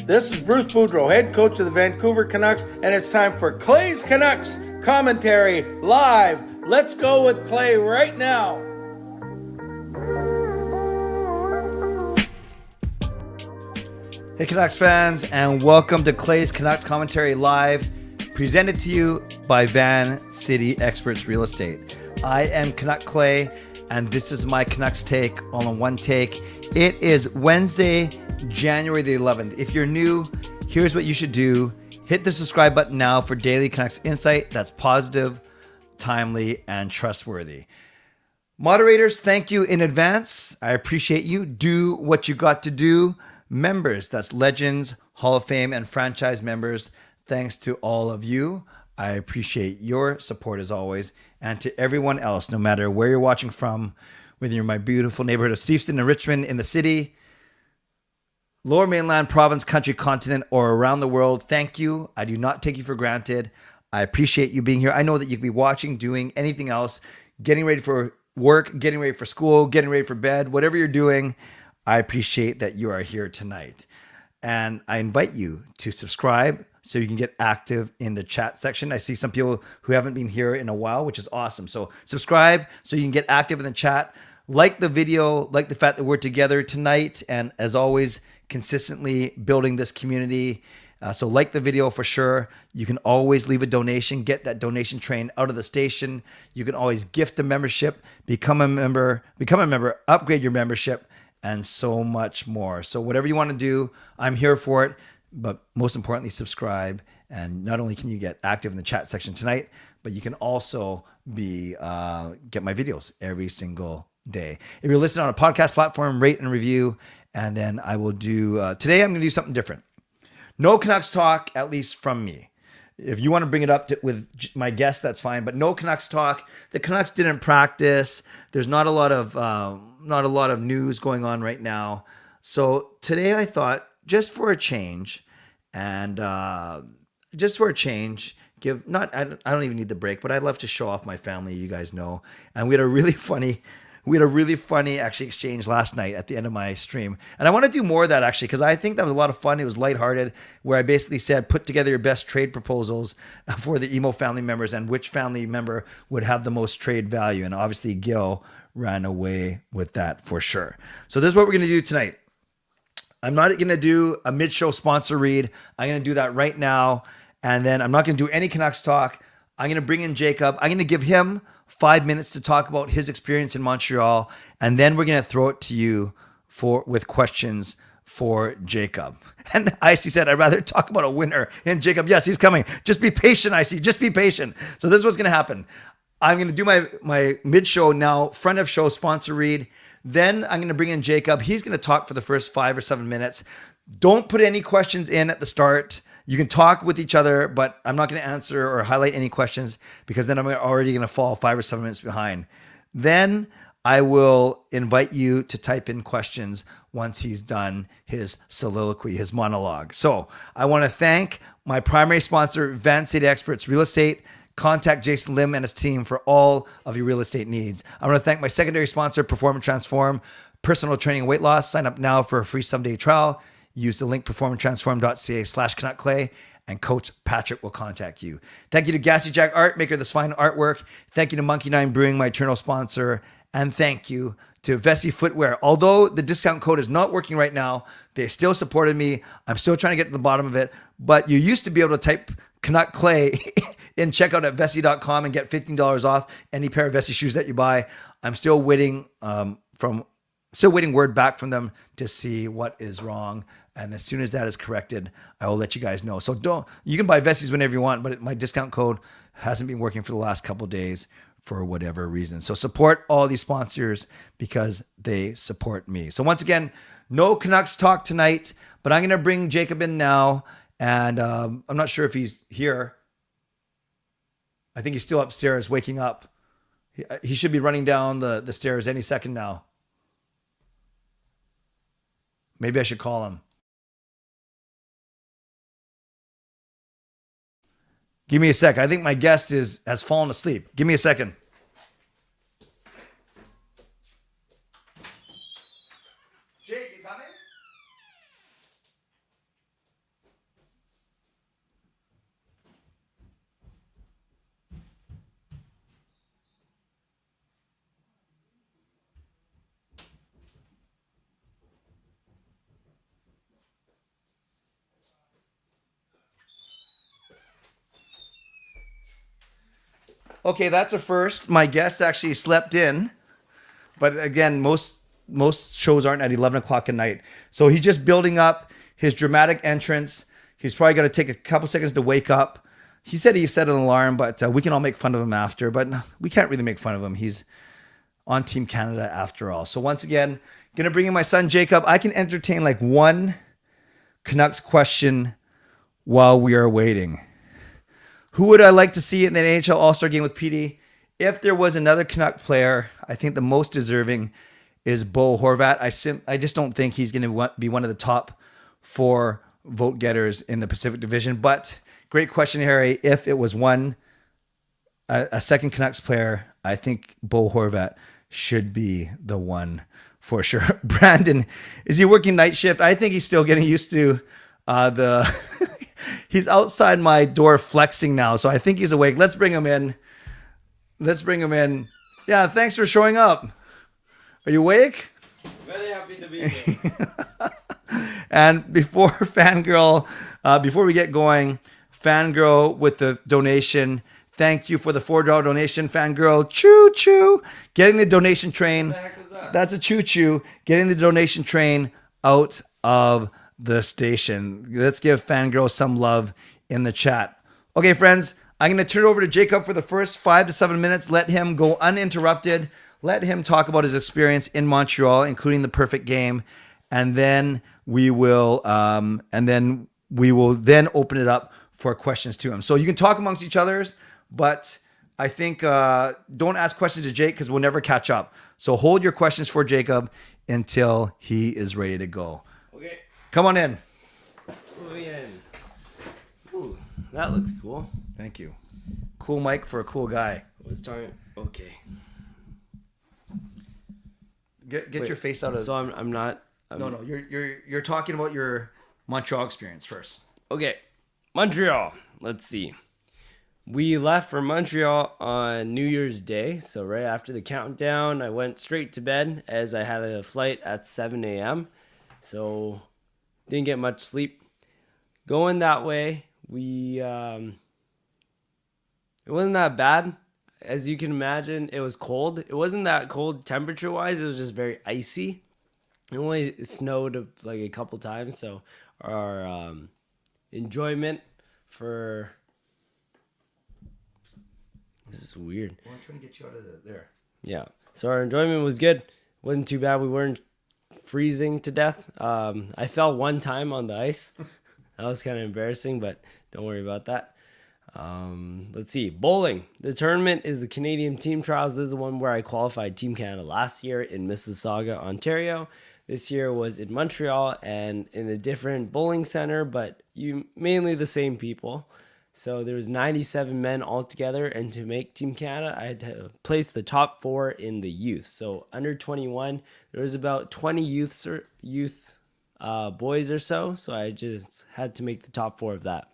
This is Bruce Boudreau, head coach of the Vancouver Canucks, and it's time for Clay's Canucks commentary live. Let's go with Clay right now. Hey Canucks fans, and welcome to Clay's Canucks commentary live, presented to you by Van City Experts Real Estate. I am Canuck Clay, and this is my Canucks take, all in one take. It is Wednesday, January the 11th. If you're new, here's what you should do. Hit the subscribe button now for daily Canucks insight that's positive, timely, and trustworthy. Moderators, thank you in advance. I appreciate you. Do what you got to do. Members, that's Legends, Hall of Fame, and franchise members, thanks to all of you. I appreciate your support as always. And to everyone else, no matter where you're watching from, whether you're in my beautiful neighborhood of Steveston and Richmond in the city, Lower Mainland, province, country, continent, or around the world, thank you. I do not take you for granted. I appreciate you being here. I know that you could be watching, doing anything else, getting ready for work, getting ready for school, getting ready for bed, whatever you're doing. I appreciate that you are here tonight. And I invite you to subscribe so you can get active in the chat section. I see some people who haven't been here in a while, which is awesome. So subscribe so you can get active in the chat. Like the video, like the fact that we're together tonight. And as always, consistently building this community. So like the video for sure. You can always leave a donation, get that donation train out of the station. You can always gift a membership, become a member, upgrade your membership, and so much more. So whatever you want to do, I'm here for it. But most importantly, subscribe. And not only can you get active in the chat section tonight, but you can also be get my videos every single day. If you're listening on a podcast platform, rate and review. And then I will do, today I'm going to do something different. No Canucks talk, at least from me. If you want to bring it up with my guest, that's fine. But no Canucks talk. The Canucks didn't practice. There's not a lot of news going on right now. So today I thought, just for a change, and I don't even need the break, but I'd love to show off my family. You guys know, and we had a really funny actually exchange last night at the end of my stream. And I want to do more of that actually, because I think that was a lot of fun. It was lighthearted, where I basically said, put together your best trade proposals for the emo family members and which family member would have the most trade value. And obviously Gil ran away with that for sure. So this is what we're going to do tonight. I'm not going to do a mid-show sponsor read. I'm going to do that right now. And then I'm not going to do any Canucks talk. I'm going to bring in Jacob. I'm going to give him 5 minutes to talk about his experience in Montreal, and then we're going to throw it to you with questions for Jacob. And Icy said, I'd rather talk about a winner. And Jacob, yes, he's coming. Just be patient, Icy. Just be patient. So this is what's going to happen. I'm going to do my mid-show now, front of show sponsor read. Then I'm going to bring in Jacob. He's going to talk for the first 5 or 7 minutes. Don't put any questions in at the start. You can talk with each other, but I'm not going to answer or highlight any questions, because then I'm already going to fall 5 or 7 minutes behind. Then I will invite you to type in questions once he's done his soliloquy, his monologue. So I want to thank my primary sponsor, Van City Experts Real Estate. Contact Jason Lim and his team for all of your real estate needs. I want to thank my secondary sponsor, Perform and Transform, personal training and weight loss. Sign up now for a free someday trial. Use the link performandtransform.ca/CanuckClay, and Coach Patrick will contact you. Thank you to Gassy Jack Art, maker of this fine artwork. Thank you to Monkey 9 Brewing, my eternal sponsor. And thank you to Vessi Footwear. Although the discount code is not working right now, they still supported me. I'm still trying to get to the bottom of it. But you used to be able to type Canuck Clay in checkout at Vessi.com and get $15 off any pair of Vessi shoes that you buy. I'm still waiting word back from them to see what is wrong. And as soon as that is corrected, I will let you guys know. So you can buy Vessis whenever you want, but my discount code hasn't been working for the last couple of days for whatever reason. So support all these sponsors because they support me. So once again, no Canucks talk tonight, but I'm going to bring Jacob in now. And I'm not sure if he's here. I think he's still upstairs waking up. He should be running down the stairs any second now. Maybe I should call him. Give me a sec. I think my guest has fallen asleep. Give me a second. Jake, you coming? Okay, that's a first. My guest actually slept in, but again, most shows aren't at 11 o'clock at night. So he's just building up his dramatic entrance. He's probably going to take a couple seconds to wake up. He said he set an alarm, but we can all make fun of him after. But no, we can't really make fun of him. He's on Team Canada after all. So once again, going to bring in my son, Jacob. I can entertain like one Canucks question while we are waiting. Who would I like to see in the NHL All-Star game with PD? If there was another Canuck player, I think the most deserving is Bo Horvat. I just don't think he's going to be one of the top 4 vote getters in the Pacific Division. But great question, Harry. If it was a second Canucks player, I think Bo Horvat should be the one for sure. Brandon, is he working night shift? I think he's still getting used to he's outside my door flexing now, so I think he's awake. Let's bring him in. Yeah, thanks for showing up. Are you awake? Very happy to be here. And before we get going, Fangirl with the donation. Thank you for the $4 donation, Fangirl. Choo choo. Getting the donation train. What the heck was that? That's a choo choo. Getting the donation train out of the station. Let's give Fangirl some love in the chat. Okay, friends, I'm going to turn it over to Jacob for the first 5 to 7 minutes. Let him go uninterrupted. Let him talk about his experience in Montreal, including the perfect game, and then we will then open it up for questions to him. So you can talk amongst each others, but I think don't ask questions to Jake because we'll never catch up. So hold your questions for Jacob until he is ready to go. Okay. Come on in. Moving in. Ooh, that looks cool. Thank you. Cool mic for a cool guy. What's time? Okay. Get Wait, your face out of. So I'm not. No. You're talking about your Montreal experience first. Okay. Montreal. Let's see. We left for Montreal on New Year's Day. So right after the countdown, I went straight to bed as I had a flight at 7 a.m. So didn't get much sleep. Going that way, it wasn't that bad. As you can imagine, it was cold. It wasn't that cold temperature-wise. It was just very icy. It only snowed like a couple times, so our enjoyment for... This is weird. Well, I'm trying to get you out of there. Yeah. So our enjoyment was good. Wasn't too bad. We weren't freezing to death. I fell one time on the ice. That was kind of embarrassing, but don't worry about that. Let's see. Bowling. The tournament is the Canadian Team Trials. This is the one where I qualified Team Canada last year in Mississauga, Ontario. This year was in Montreal and in a different bowling center, but mainly the same people. So there was 97 men altogether, and to make Team Canada, I had to place the top 4 in the youth. So under 21, there was about 20 youth boys or so. So I just had to make the top 4 of that.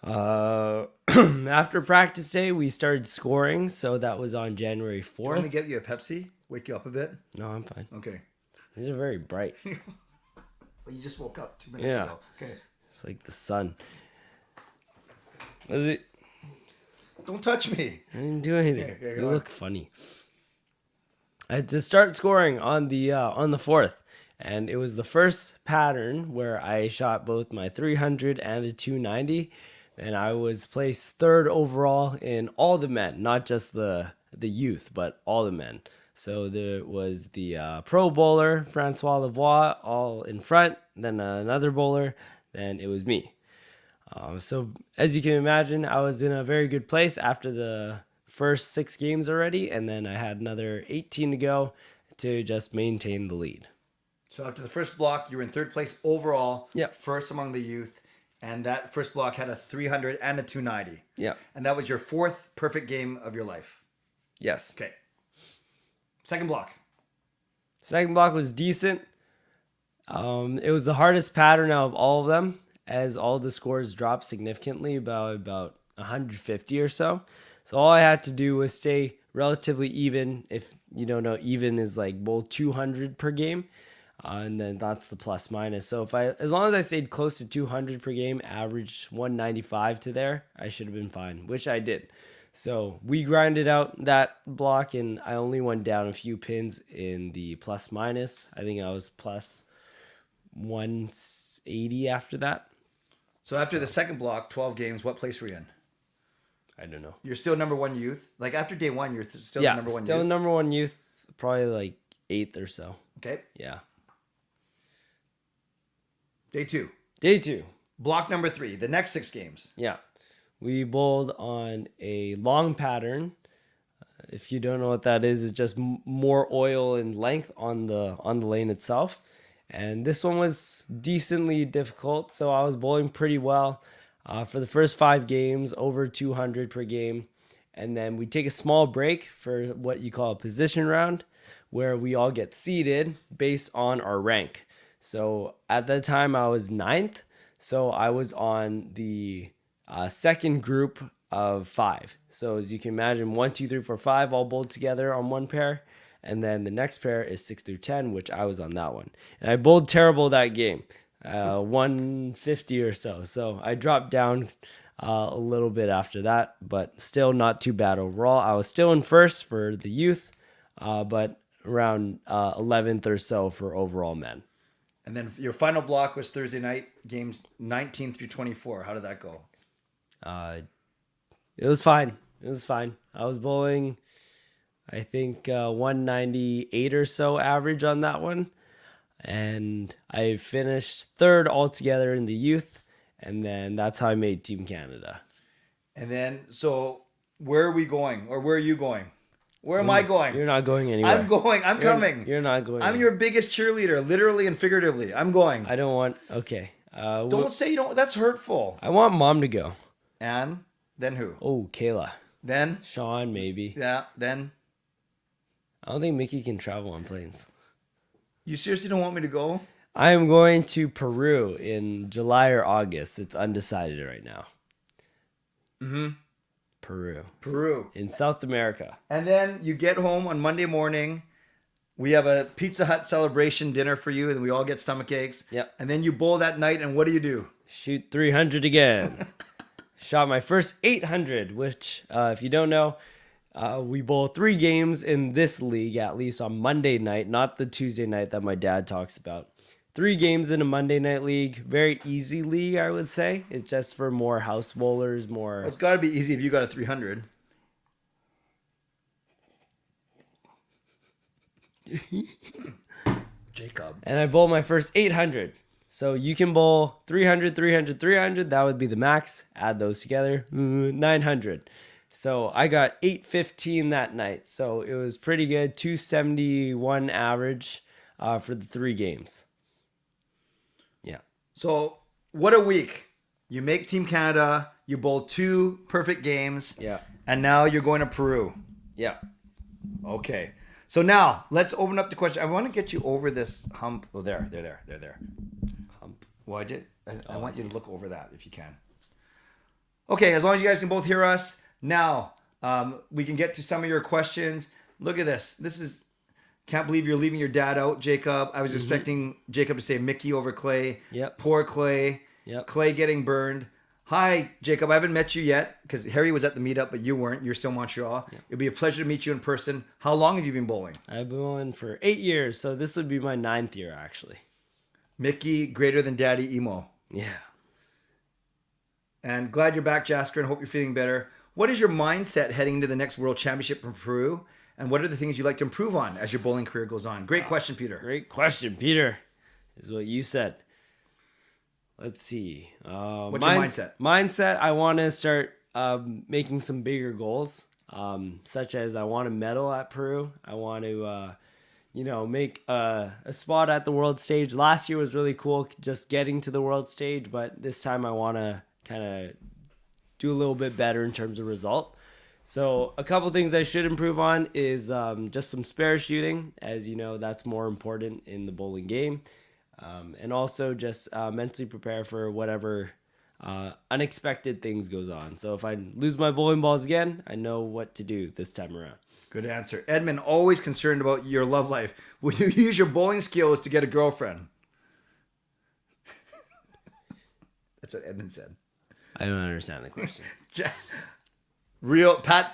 After practice day, we started scoring. So that was on January 4th. Want me to get you a Pepsi? Wake you up a bit? No, I'm fine. Okay. These are very bright. Well, you just woke up 2 minutes ago. Okay. It's like the sun. Was it? Don't touch me. I didn't do anything. Okay, You look funny. I had to start scoring on the 4th, and it was the first pattern where I shot both my 300 and a 290, and I was placed 3rd overall in all the men, not just the youth, but all the men. So there was the pro bowler, Francois Lavoie, all in front, then another bowler, then it was me. So as you can imagine, I was in a very good place after the first 6 games already, and then I had another 18 to go to just maintain the lead. So after the first block, you were in 3rd place overall. Yep. First among the youth. And that first block had a 300 and a 290. Yeah. And that was your 4th perfect game of your life. Yes. Okay. Second block. Second block was decent. It was the hardest pattern out of all of them, as all the scores dropped significantly, about 150 or so. So all I had to do was stay relatively even. If you don't know, even is like both 200 per game, and then that's the plus minus. So as long as I stayed close to 200 per game, average 195 to there, I should have been fine, which I did. So we grinded out that block, and I only went down a few pins in the plus minus. I think I was plus 180 after that. So after the second block, 12 games, what place were you in? I don't know. You're still number one youth? Like after day one, you're still Yeah, number one still youth? number one youth, probably like 8th or so. Okay. Yeah. Day two. Day 2. Block number 3, the next 6 games. Yeah. We bowled on a long pattern. If you don't know what that is, it's just more oil and length on the lane itself. And this one was decently difficult, so I was bowling pretty well for the first 5 games, over 200 per game. And then we take a small break for what you call a position round, where we all get seeded based on our rank. So at that time, I was 9th, so I was on the second group of 5. So as you can imagine, 1, 2, 3, 4, 5 all bowled together on one pair. And then the next pair is 6 through 10, which I was on that one. And I bowled terrible that game, 150 or so. So I dropped down a little bit after that, but still not too bad overall. I was still in first for the youth, but around 11th or so for overall men. And then your final block was Thursday night, games 19 through 24. How did that go? It was fine. It was fine. I was bowling, I think 198 or so average on that one. And I finished 3rd altogether in the youth. And then that's how I made Team Canada. And then, so where are we going? Or where are you going? Where am I going? You're not going anywhere. I'm going. I'm coming. You're not going I'm your biggest cheerleader, literally and figuratively. I'm going. I don't want... Okay. Don't say you don't. That's hurtful. I want Mom to go. And then who? Oh, Kayla. Then? Sean, maybe. Yeah, then? I don't think Mickey can travel on planes. You seriously don't want me to go? I am going to Peru in July or August. It's undecided right now. Mm-hmm. Peru. In South America. And then you get home on Monday morning. We have a Pizza Hut celebration dinner for you, and we all get stomach aches. Yep. And then you bowl that night, and what do? Shoot 300 again. Shot my first 800, which, if you don't know, we bowl 3 games in this league, at least on Monday night, not the Tuesday night that my dad talks about. 3 games in a Monday night league. Very easy league, I would say. It's just for more house bowlers, more... Well, it's got to be easy if you got a 300. Jacob. And I bowled my first 800. So you can bowl 300, 300, 300. That would be the max. Add those together. 900. So I got 815 that night. So it was pretty good. 271 average for the 3 games. Yeah. So what a week. You make Team Canada. You bowl 2 perfect games. Yeah. And now you're going to Peru. Yeah. Okay. So now let's open up the question. I want to get you over this hump. Oh, there. Hump. Well, I want you to look over that if you can. Okay, as long as you guys can both hear us. Now, we can get to some of your questions. Look at this. This is, can't believe you're leaving your dad out, Jacob. I was expecting Jacob to say Mickey over Clay. Yep. Poor Clay. Yep. Clay getting burned. Hi, Jacob. I haven't met you yet because Harry was at the meetup, but you weren't. You're still in Montreal. Yep. It'll be a pleasure to meet you in person. How long have you been bowling? I've been bowling for 8 years, so this would be my 9th year, actually. Mickey, greater than Daddy Emo. Yeah. And glad you're back, Jasker, and hope you're feeling better. What is your mindset heading into the next World Championship in Peru? And what are the things you'd like to improve on as your bowling career goes on? Great question, Peter. Great question, Peter, is what you said. Let's see. What's your mindset? Mindset, I want to start making some bigger goals, such as I want to medal at Peru. I want to, make a spot at the world stage. Last year was really cool just getting to the world stage, but this time I want to kind of do a little bit better in terms of result. So a couple things I should improve on is just some spare shooting. As you know, that's more important in the bowling game. And also just mentally prepare for whatever unexpected things goes on. So if I lose my bowling balls again, I know what to do this time around. Good answer. Edmund, always concerned about your love life. Will you use your bowling skills to get a girlfriend? That's what Edmund said. I don't understand the question. Real Pat,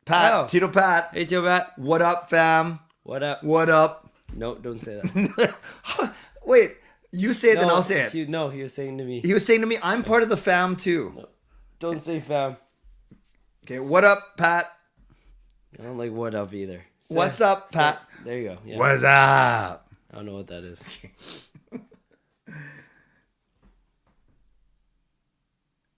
Oh. Tito Pat. Hey, Joe Bat. What up, fam? What up? What up? No, don't say that. Wait, you say it, then I'll say it. He was saying to me. He was saying to me, I'm part of the fam too. No, don't say fam. Okay, what up, Pat? I don't like what up either. What's up, Pat? There you go. Yeah. What's up? I don't know what that is.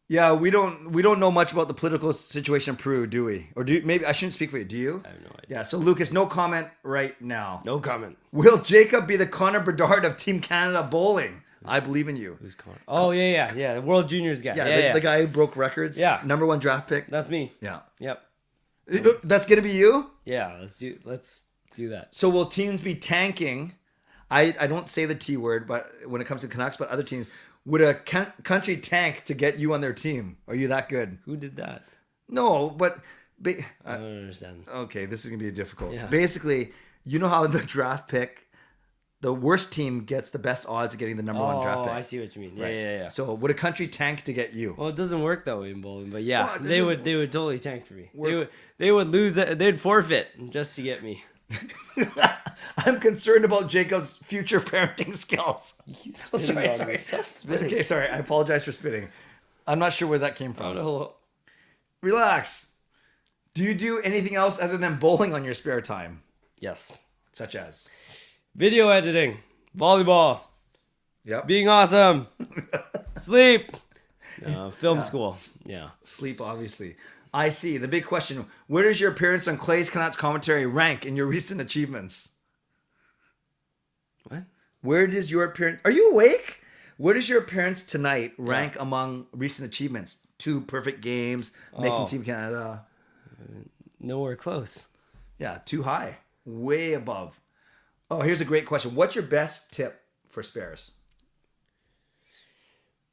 Yeah, we don't know much about the political situation in Peru, do we? Or do you, maybe I shouldn't speak for you. Do you? I have no idea. Yeah. So Lucas, no comment right now. No comment. Will Jacob be the Connor Bedard of Team Canada bowling? I believe in you. Who's calling? Oh yeah. The World Juniors guy. Yeah, the guy who broke records. Yeah. #1 draft pick. That's me. Yeah. Yep. That's gonna be you. Yeah. Let's do that. So will teams be tanking? I don't say the T word, but when it comes to Canucks, but other teams, would a country tank to get you on their team? Are you that good? Who did that? No, but I don't understand. okay, this is gonna be difficult. Yeah. Basically, you know how the draft pick, the worst team gets the best odds of getting the #1 draft pick. I see what you mean. Right. Yeah. So would a country tank to get you? Well, it doesn't work that way in bowling, but yeah, Well, they would totally tank for me. Work. They would lose it. They'd forfeit just to get me. I'm concerned about Jacob's future parenting skills. Oh, sorry. Stop spitting. Okay, sorry. I apologize for spitting. I'm not sure where that came I from. don't know. Relax. Do you do anything else other than bowling on your spare time? Yes. Such as? Video editing, volleyball, Yep. being awesome, sleep, film school. Yeah. Sleep, obviously. I see. The big question, where does your appearance on Clay's Canucks commentary rank in your recent achievements? What? Where does your appearance... Are you awake? Where does your appearance tonight rank among recent achievements? 2 perfect games, making Team Canada. Nowhere close. Yeah, too high. Way above. Oh, here's a great question. What's your best tip for spares?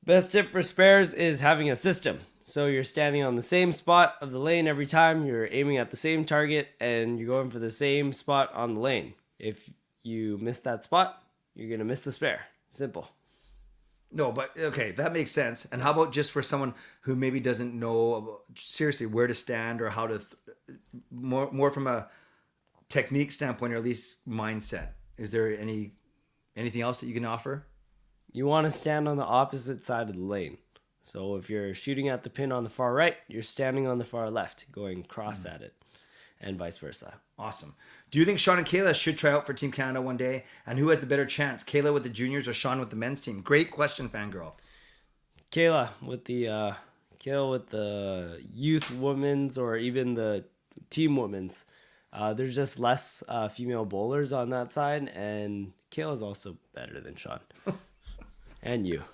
Best tip for spares is having a system. So you're standing on the same spot of the lane every time, you're aiming at the same target, and you're going for the same spot on the lane. If you miss that spot, you're going to miss the spare. Simple. No, but okay, that makes sense. And how about just for someone who maybe doesn't know about, seriously where to stand or how to more from a technique standpoint or at least mindset? Is there anything else that you can offer? You want to stand on the opposite side of the lane. So if you're shooting at the pin on the far right, you're standing on the far left, going cross at it, and vice versa. Awesome. Do you think Sean and Kayla should try out for Team Canada one day? And who has the better chance, Kayla with the juniors or Sean with the men's team? Great question, fangirl. Kayla with the youth women's or even the team women's. There's just less female bowlers on that side, and Kayla's also better than Sean. And you.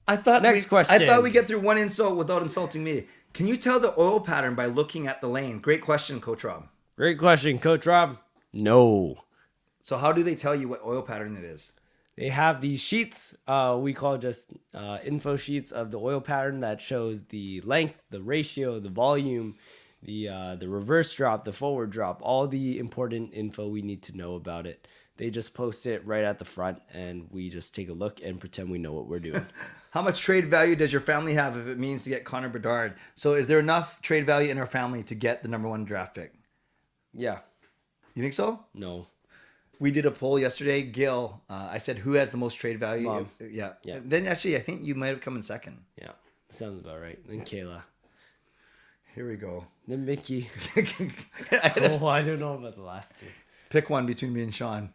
Next question. I thought we'd get through one insult without insulting me. Can you tell the oil pattern by looking at the lane? Great question, Coach Rob. Great question, Coach Rob. No. So how do they tell you what oil pattern it is? They have these sheets, we call just info sheets of the oil pattern that shows the length, the ratio, the volume, the reverse drop, the forward drop, all the important info we need to know about it. They just post it right at the front, and we just take a look and pretend we know what we're doing. How much trade value does your family have if it means to get Connor Bedard? So is there enough trade value in our family to get the #1 draft pick? Yeah. You think so? No. We did a poll yesterday. Gil, I said, who has the most trade value? Mom. Yeah. Yeah. Then actually, I think you might have come in second. Yeah. Sounds about right. Then Kayla. Here we go. Then Mickey. Oh, I don't know about the last two. Pick one between me and Sean.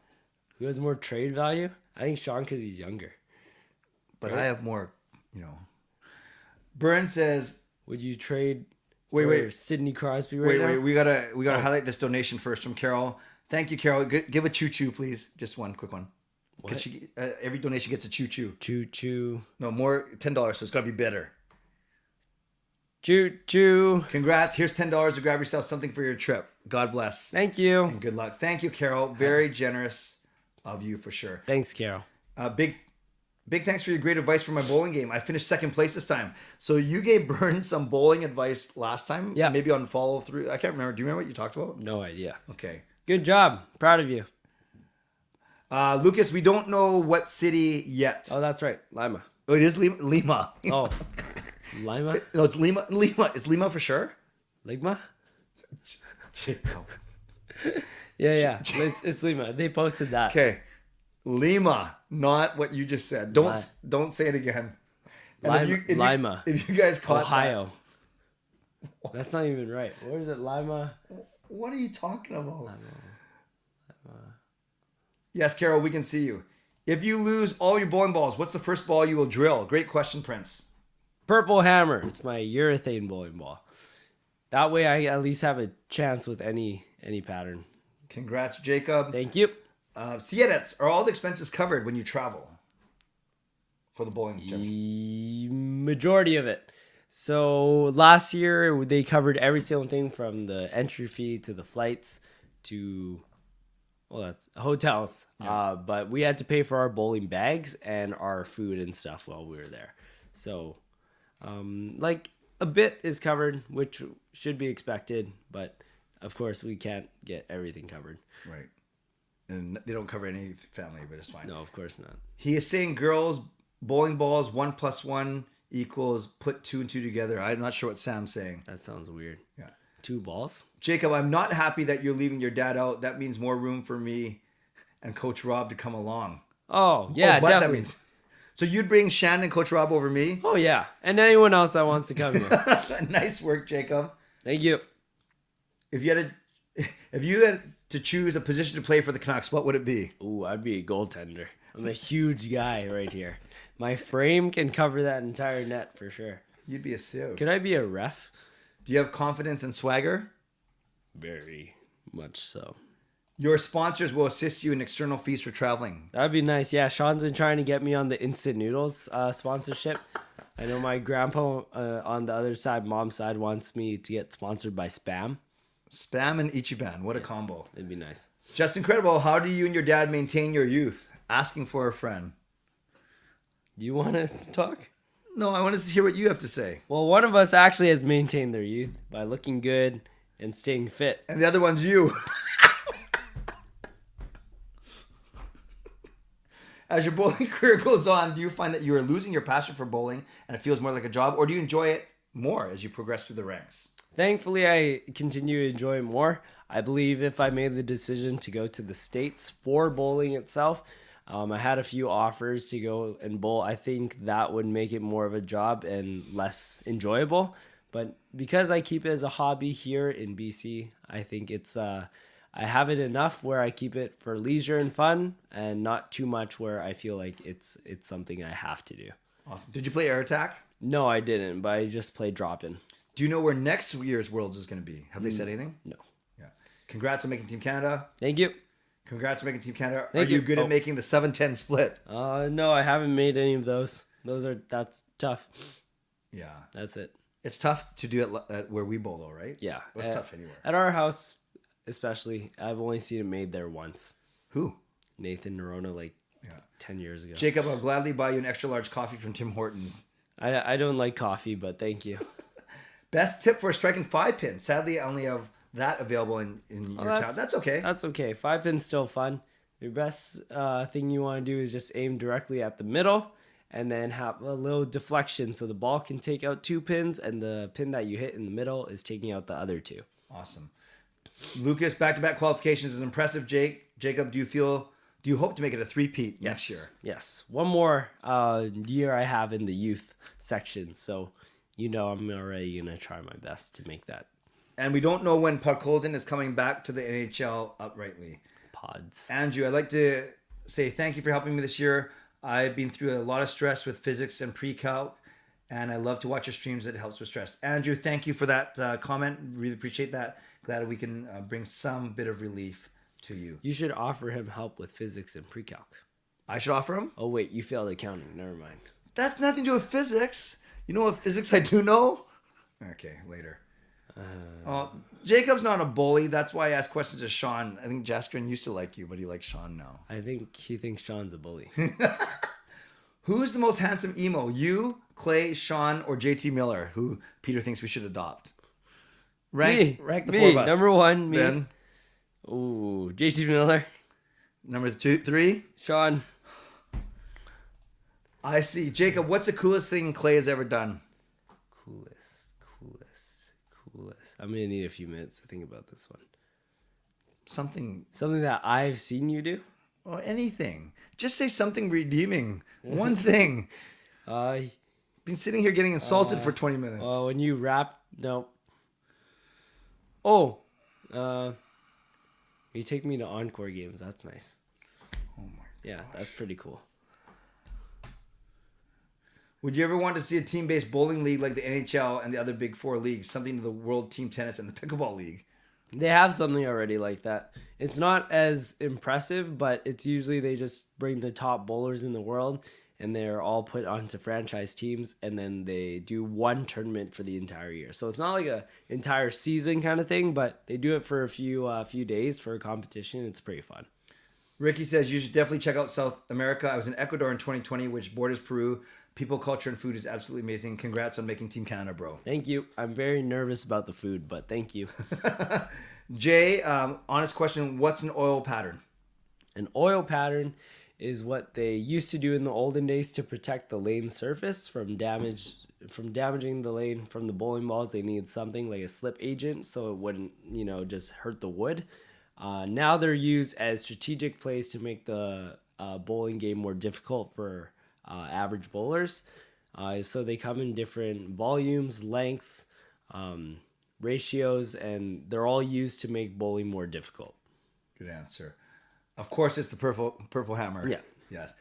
Who has more trade value? I think Sean because he's younger. But Right. I have more, Burn says, Would you trade wait. Sidney Crosby right now? wait, we gotta highlight this donation first from Carol. Thank you, Carol. Give a choo-choo, please. Just one quick one. What? She, every donation gets a choo-choo. Choo-choo. No, more $10, so it's gotta be better. Choo-choo. Congrats. Here's $10 to grab yourself something for your trip. God bless. Thank you. And good luck. Thank you, Carol. Very generous of you for sure. Thanks, Carol. Big thanks for your great advice for my bowling game. I finished second place this time. So you gave Burn some bowling advice last time? Yeah. Maybe on follow through. I can't remember. Do you remember what you talked about? No idea. Okay. Good job. Proud of you. Lucas, we don't know what city yet. Oh, that's right. Lima. Oh, it is Lima. Oh, Lima? No, it's Lima. It's Lima for sure. Ligma? Jacob. Yeah. It's Lima. They posted that. Okay, Lima, not what you just said. Don't say it again. And Lima. If you guys caught Ohio. That's not even right. Where is it? Lima? What are you talking about? Yes, Carol, we can see you. If you lose all your bowling balls, what's the first ball you will drill? Great question, Prince. Purple hammer. It's my urethane bowling ball. That way I at least have a chance with any pattern. Congrats, Jacob. Thank you. Ciedettes, are all the expenses covered when you travel for the bowling gym? Majority of it. So last year they covered every single thing from the entry fee to the flights to that's hotels. Yeah. But we had to pay for our bowling bags and our food and stuff while we were there. So like a bit is covered, which should be expected, but of course we can't get everything covered. Right. And they don't cover any family, but it's fine. No, of course not. He is saying girls bowling balls 1 + 1 equals put 2 and 2 together. I'm not sure what Sam's saying. That sounds weird. Yeah. 2 balls? Jacob, I'm not happy that you're leaving your dad out. That means more room for me and Coach Rob to come along. Oh, yeah, what definitely. That means. So you'd bring Shannon and Coach Rob over me? Oh, yeah. And anyone else that wants to come here. Nice work, Jacob. Thank you. If you had to choose a position to play for the Canucks, what would it be? Ooh, I'd be a goaltender. I'm a huge guy right here. My frame can cover that entire net for sure. You'd be a sieve. Could I be a ref? Do you have confidence and swagger? Very much so. Your sponsors will assist you in external fees for traveling. That'd be nice. Yeah, Sean's been trying to get me on the instant noodles sponsorship. I know my grandpa on the other side, mom's side, wants me to get sponsored by Spam. Spam and Ichiban. What a combo. It'd be nice. Just incredible. How do you and your dad maintain your youth? Asking for a friend. Do you want to talk? No, I want to hear what you have to say. Well, one of us actually has maintained their youth by looking good and staying fit. And the other one's you. As your bowling career goes on, do you find that you are losing your passion for bowling and it feels more like a job, or do you enjoy it more as you progress through the ranks? Thankfully, I continue to enjoy it more. I believe if I made the decision to go to the States for bowling itself, I had a few offers to go and bowl. I think that would make it more of a job and less enjoyable. But because I keep it as a hobby here in BC, I think it's I have it enough where I keep it for leisure and fun, and not too much where I feel like it's something I have to do. Awesome. Did you play air attack? No, I didn't, but I just played drop-in. Do you know where next year's Worlds is going to be? Have they said anything? No. Yeah. Congrats on making Team Canada. Thank you. Congrats on making Team Canada. Thank Are you you. good at making the 7-10 split? No, I haven't made any of those. That's tough. Yeah. That's it. It's tough to do it at where we bowl, though, right? Yeah. Well, it's tough anywhere. At our house, especially, I've only seen it made there once. Who? Nathan Nerona, 10 years ago. Jacob, I'll gladly buy you an extra large coffee from Tim Hortons. I don't like coffee, but thank you. Best tip for striking 5-pin. Sadly, I only have that available in your town. That's okay. That's okay. 5-pin's still fun. The best thing you want to do is just aim directly at the middle and then have a little deflection so the ball can take out 2 pins and the pin that you hit in the middle is taking out the other 2. Awesome. Lucas, back-to-back qualifications is impressive. Jacob, do you hope to make it a 3-peat next year? Yes. One more year I have in the youth section, so I'm already going to try my best to make that. And we don't know when Podkolzin is coming back to the NHL uprightly. Pods. Andrew, I'd like to say thank you for helping me this year. I've been through a lot of stress with physics and pre-calc, and I love to watch your streams. It helps with stress. Andrew, thank you for that comment. Really appreciate that. Glad we can bring some bit of relief to you. You should offer him help with physics and pre-calc. I should offer him? Oh, wait, you failed accounting. Never mind. That's nothing to do with physics. You know what physics I do know? Okay, later. Jacob's not a bully. That's why I ask questions of Sean. I think Jaskrin used to like you, but he likes Sean now. I think he thinks Sean's a bully. Who's the most handsome emo? You, Clay, Sean, or JT Miller, who Peter thinks we should adopt? Rank the four of us. Number 1, me. Ben. Ooh, JT Miller. Number 2, 3. Sean. I see. Jacob, what's the coolest thing Clay has ever done? Coolest. I'm gonna need a few minutes to think about this one. Something that I've seen you do. or anything. Just say something redeeming. One thing. Been sitting here getting insulted for 20 minutes. Oh, when you rap, no. Oh, you take me to encore games. That's nice. Oh my. Yeah, that's pretty cool. Would you ever want to see a team-based bowling league like the NHL and the other Big Four leagues? Something to the World Team Tennis and the Pickleball League? They have something already like that. It's not as impressive, but it's usually they just bring the top bowlers in the world and they're all put onto franchise teams and then they do one tournament for the entire year. So it's not like a entire season kind of thing, but they do it for a few days for a competition. It's pretty fun. Ricky says you should definitely check out South America. I was in Ecuador in 2020, which borders Peru. People, culture, and food is absolutely amazing. Congrats on making Team Canada, bro. Thank you. I'm very nervous about the food, but thank you. Jay, honest question. What's an oil pattern? An oil pattern is what they used to do in the olden days to protect the lane surface from damaging the lane from the bowling balls. They needed something like a slip agent so it wouldn't, just hurt the wood. Now they're used as strategic plays to make the bowling game more difficult for average bowlers. So they come in different volumes, lengths, ratios, and they're all used to make bowling more difficult. Good answer. Of course, it's the purple hammer. Yeah. Yes.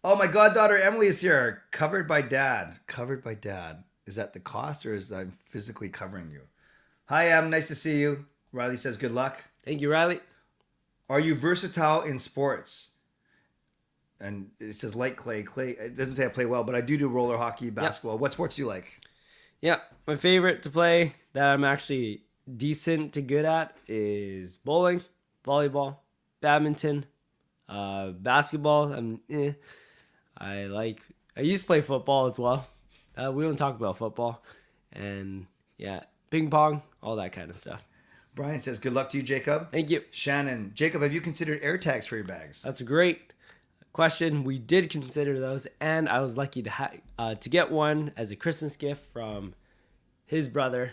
Oh, my goddaughter Emily is here. Covered by dad. Covered by dad. Is that the cost or is I'm physically covering you? Hi, Em. Nice to see you. Riley says good luck. Thank you, Riley. Are you versatile in sports? And it says like Clay. Clay, it doesn't say I play well, but I do roller hockey, basketball. Yep. What sports do you like? Yeah, my favorite to play that I'm actually decent to good at is bowling, volleyball, badminton, basketball. I used to play football as well. We don't talk about football. And yeah, ping pong, all that kind of stuff. Brian says good luck to you, Jacob. Thank you. Shannon, Jacob, have you considered air tags for your bags? That's a great question. We did consider those, and I was lucky to get one as a Christmas gift from his brother,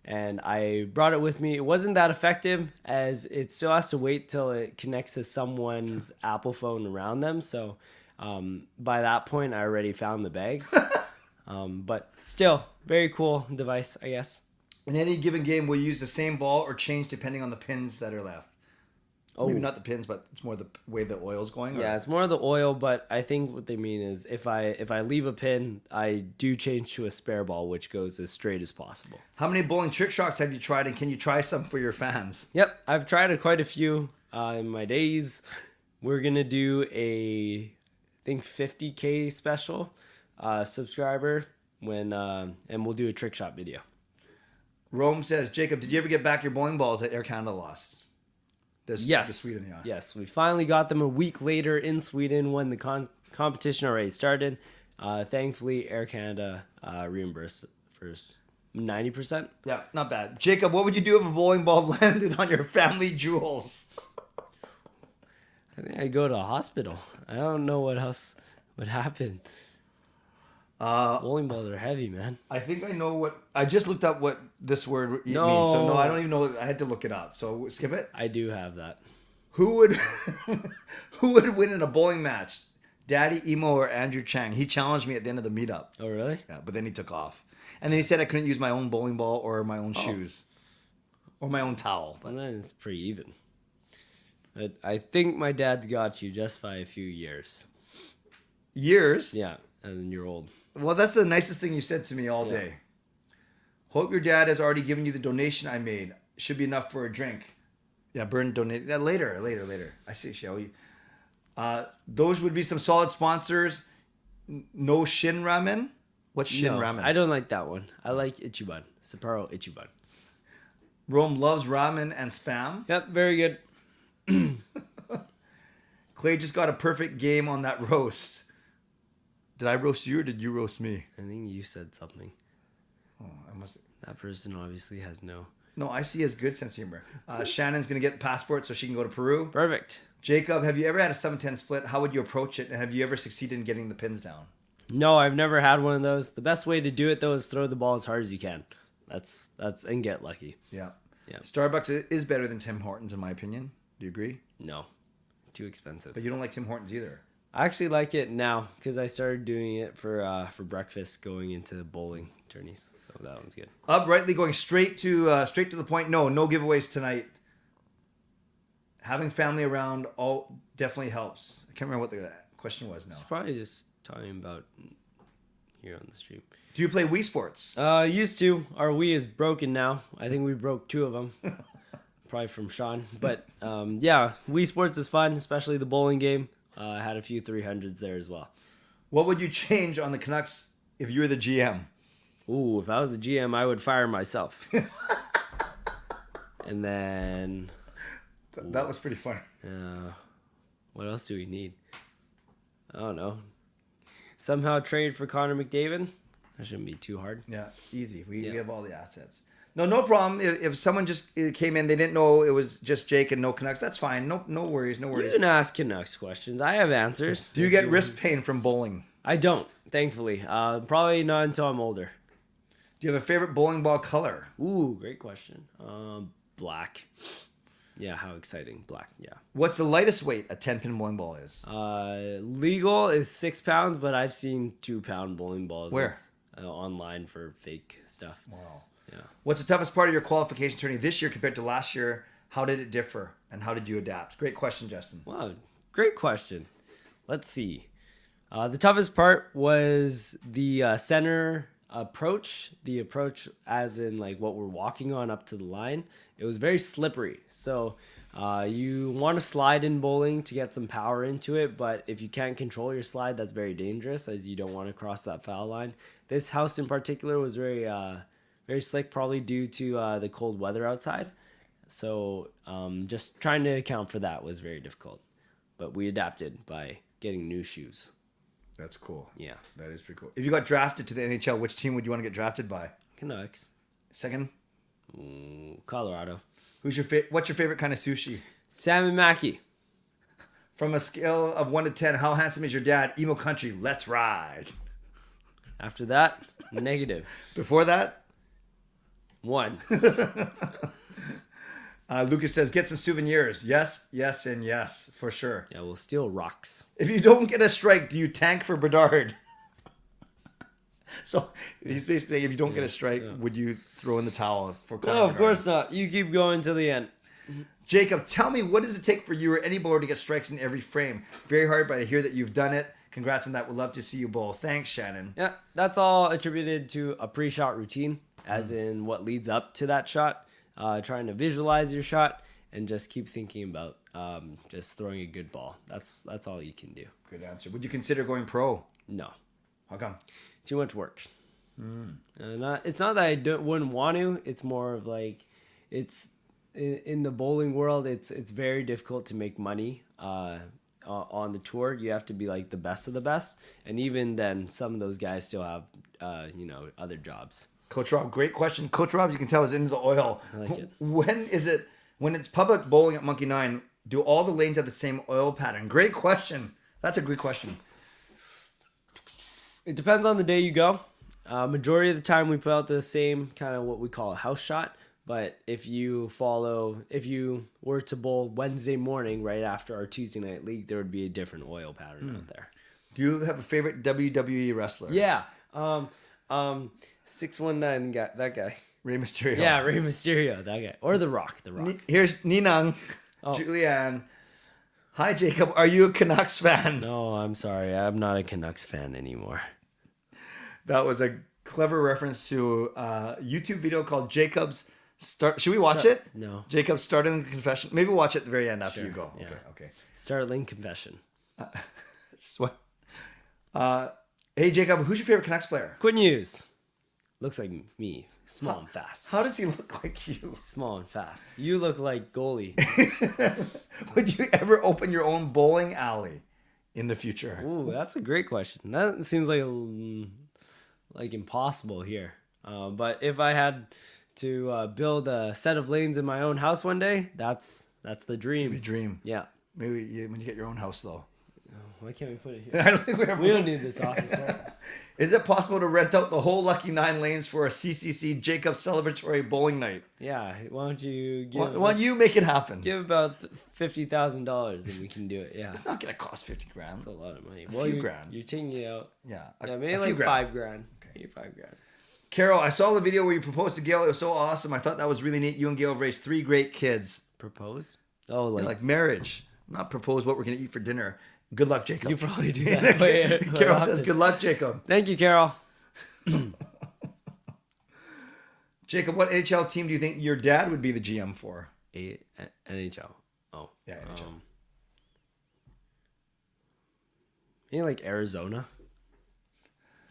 and I brought it with me. It wasn't that effective as it still has to wait till it connects to someone's Apple phone around them. So by that point, I already found the bags. But still, very cool device, I guess. In any given game, we'll use the same ball or change depending on the pins that are left. Oh. Maybe not the pins, but it's more the way the oil's going. Yeah, it's more the oil, but I think what they mean is if I leave a pin, I do change to a spare ball, which goes as straight as possible. How many bowling trick shots have you tried, and can you try some for your fans? Yep, I've tried quite a few in my days. We're gonna do I think 50K special subscriber and we'll do a trick shot video. Rome says, Jacob, did you ever get back your bowling balls that Air Canada lost? Yes. The Sweden, yeah. Yes, we finally got them a week later in Sweden when the competition already started. Thankfully, Air Canada reimbursed for 90%. Yeah, not bad. Jacob, what would you do if a bowling ball landed on your family jewels? I think I'd go to a hospital. I don't know what else would happen. Bowling balls are heavy, man. I think I know what... I just looked up what this word means. So no, I don't even know. I had to look it up. So skip it. I do have that. Who would win in a bowling match? Daddy Emo or Andrew Chang? He challenged me at the end of the meetup. Oh, really? Yeah, but then he took off. And then he said I couldn't use my own bowling ball or my own shoes. Or my own towel. But then it's pretty even. But I think my dad's got you just by a few years. Years? Yeah, and you're old. Well, that's the nicest thing you said to me all day. Hope your dad has already given you the donation I made. Should be enough for a drink. Yeah, Burn donate. Yeah, later. I see, shall you? Those would be some solid sponsors. No Shin Ramen? What's Shin Ramen? I don't like that one. I like Ichiban. Sapporo Ichiban. Rome loves ramen and spam. Yep, very good. Clay just got a perfect game on that roast. Did I roast you or did you roast me? I think you said something. Oh, I must. That person obviously has no. No, I see has good sense of humor. Shannon's gonna get the passport so she can go to Peru. Perfect. Jacob, have you ever had a 7-10 split? How would you approach it? And have you ever succeeded in getting the pins down? No, I've never had one of those. The best way to do it though is throw the ball as hard as you can. That's and get lucky. Yeah. Yeah. Starbucks is better than Tim Hortons in my opinion. Do you agree? No, too expensive. But you don't like Tim Hortons either. I actually like it now because I started doing it for breakfast going into bowling tourneys. So that one's good. Uprightly going straight to the point. No giveaways tonight. Having family around all definitely helps. I can't remember what the question was now. It's probably just talking about here on the stream. Do you play Wii Sports? Used to. Our Wii is broken now. I think we broke 2 of them. Probably from Sean. But yeah, Wii Sports is fun, especially the bowling game. I had a few 300s there as well. What would you change on the Canucks if you were the GM? Ooh, if I was the GM, I would fire myself. And then... That was pretty funny. What else do we need? I don't know. Somehow trade for Connor McDavid? That shouldn't be too hard. Yeah, easy. We have all the assets. No problem. If someone just came in, they didn't know it was just Jake and no Canucks, that's fine. No worries. You can ask Canucks questions. I have answers. Do you get wrist pain from bowling? I don't, thankfully. Probably not until I'm older. Do you have a favorite bowling ball color? Ooh, great question. Black. Yeah, how exciting. Black, yeah. What's the lightest weight a 10-pin bowling ball is? Legal is 6 pounds, but I've seen 2-pound bowling balls. Where? It's, online for fake stuff. Wow. Yeah. What's the toughest part of your qualification tourney this year compared to last year? How did it differ, and how did you adapt? Great question, Justin. Wow, great question. Let's see. The toughest part was the center approach. The approach as in like what we're walking on up to the line. It was very slippery. So you want to slide in bowling to get some power into it, but if you can't control your slide, that's very dangerous as you don't want to cross that foul line. This house in particular was very slick, probably due to the cold weather outside. So just trying to account for that was very difficult. But we adapted by getting new shoes. That's cool. Yeah. That is pretty cool. If you got drafted to the NHL, which team would you want to get drafted by? Canucks. Second? Colorado. What's your favorite kind of sushi? Salmon Maki. From a scale of 1 to 10, how handsome is your dad? Emo country, let's ride. After that, negative. Before that? 1. Lucas says, get some souvenirs. Yes, yes, and yes, for sure. Yeah, we'll steal rocks. If you don't get a strike, do you tank for Bedard? So he's basically saying, if you don't get a strike, would you throw in the towel for Connor No, of Bedard? course not. You keep going to the end. Jacob, tell me, what does it take for you or any bowler to get strikes in every frame? Very hard, but I hear that you've done it. Congrats on that. We'd love to see you bowl. Thanks, Shannon. Yeah, that's all attributed to a pre-shot routine, as in what leads up to that shot. Trying to visualize your shot and just keep thinking about just throwing a good ball. That's all you can do. Good answer. Would you consider going pro? No. How come? Too much work. It's not that I wouldn't want to. It's more of like, it's in the bowling world. It's very difficult to make money on the tour. You have to be like the best of the best, and even then, some of those guys still have other jobs. Coach Rob, great question. Coach Rob, you can tell, is into the oil. I like it. When it's public bowling at Monkey 9, do all the lanes have the same oil pattern? Great question. That's a great question. It depends on the day you go. Majority of the time we put out the same kind of what we call a house shot. But if you were to bowl Wednesday morning right after our Tuesday night league, there would be a different oil pattern out there. Do you have a favorite WWE wrestler? Yeah. 619 guy, that guy. Rey Mysterio. Yeah, Rey Mysterio, that guy. Or The Rock. Here's Ninang, Julianne. Hi, Jacob. Are you a Canucks fan? No, I'm sorry. I'm not a Canucks fan anymore. That was a clever reference to a YouTube video called Jacob's Start. Should we watch it? No. Jacob's Startling Confession. Maybe watch it at the very end after you go. Yeah. Okay. Startling Confession. Hey, Jacob, who's your favorite Canucks player? Quinn Hughes. Looks like me. Small and fast. How does he look like you? Small and fast. You look like goalie. Would you ever open your own bowling alley in the future? Ooh, that's a great question. That seems like impossible here. But if I had to build a set of lanes in my own house one day, that's the dream. Maybe dream. Yeah. Maybe when you get your own house, though. Why can't we put it I here? don't think We don't need this office. Is it possible to rent out the whole Lucky 9 lanes for a CCC Jacob celebratory bowling night? Yeah, why don't you Why don't you make it happen? give about $50,000 and we can do it? Yeah, It's not going to cost 50 grand. that's a lot of money. few grand. You're taking it out. Yeah. Yeah, maybe a few like grand. $5,000. Okay. Maybe $5,000. Carol, I saw the video where you proposed to Gail. It was so awesome. I thought that was really neat. You and Gail have raised 3 great kids. Propose? Oh, Yeah, like marriage. Not propose what we're going to eat for dinner. Good luck, Jacob. you probably do that. quite Carol often. says, good luck, Jacob. Thank you, Carol. Jacob, what NHL team do you think your dad would be the GM for? NHL. Oh. Yeah, NHL. Maybe like Arizona.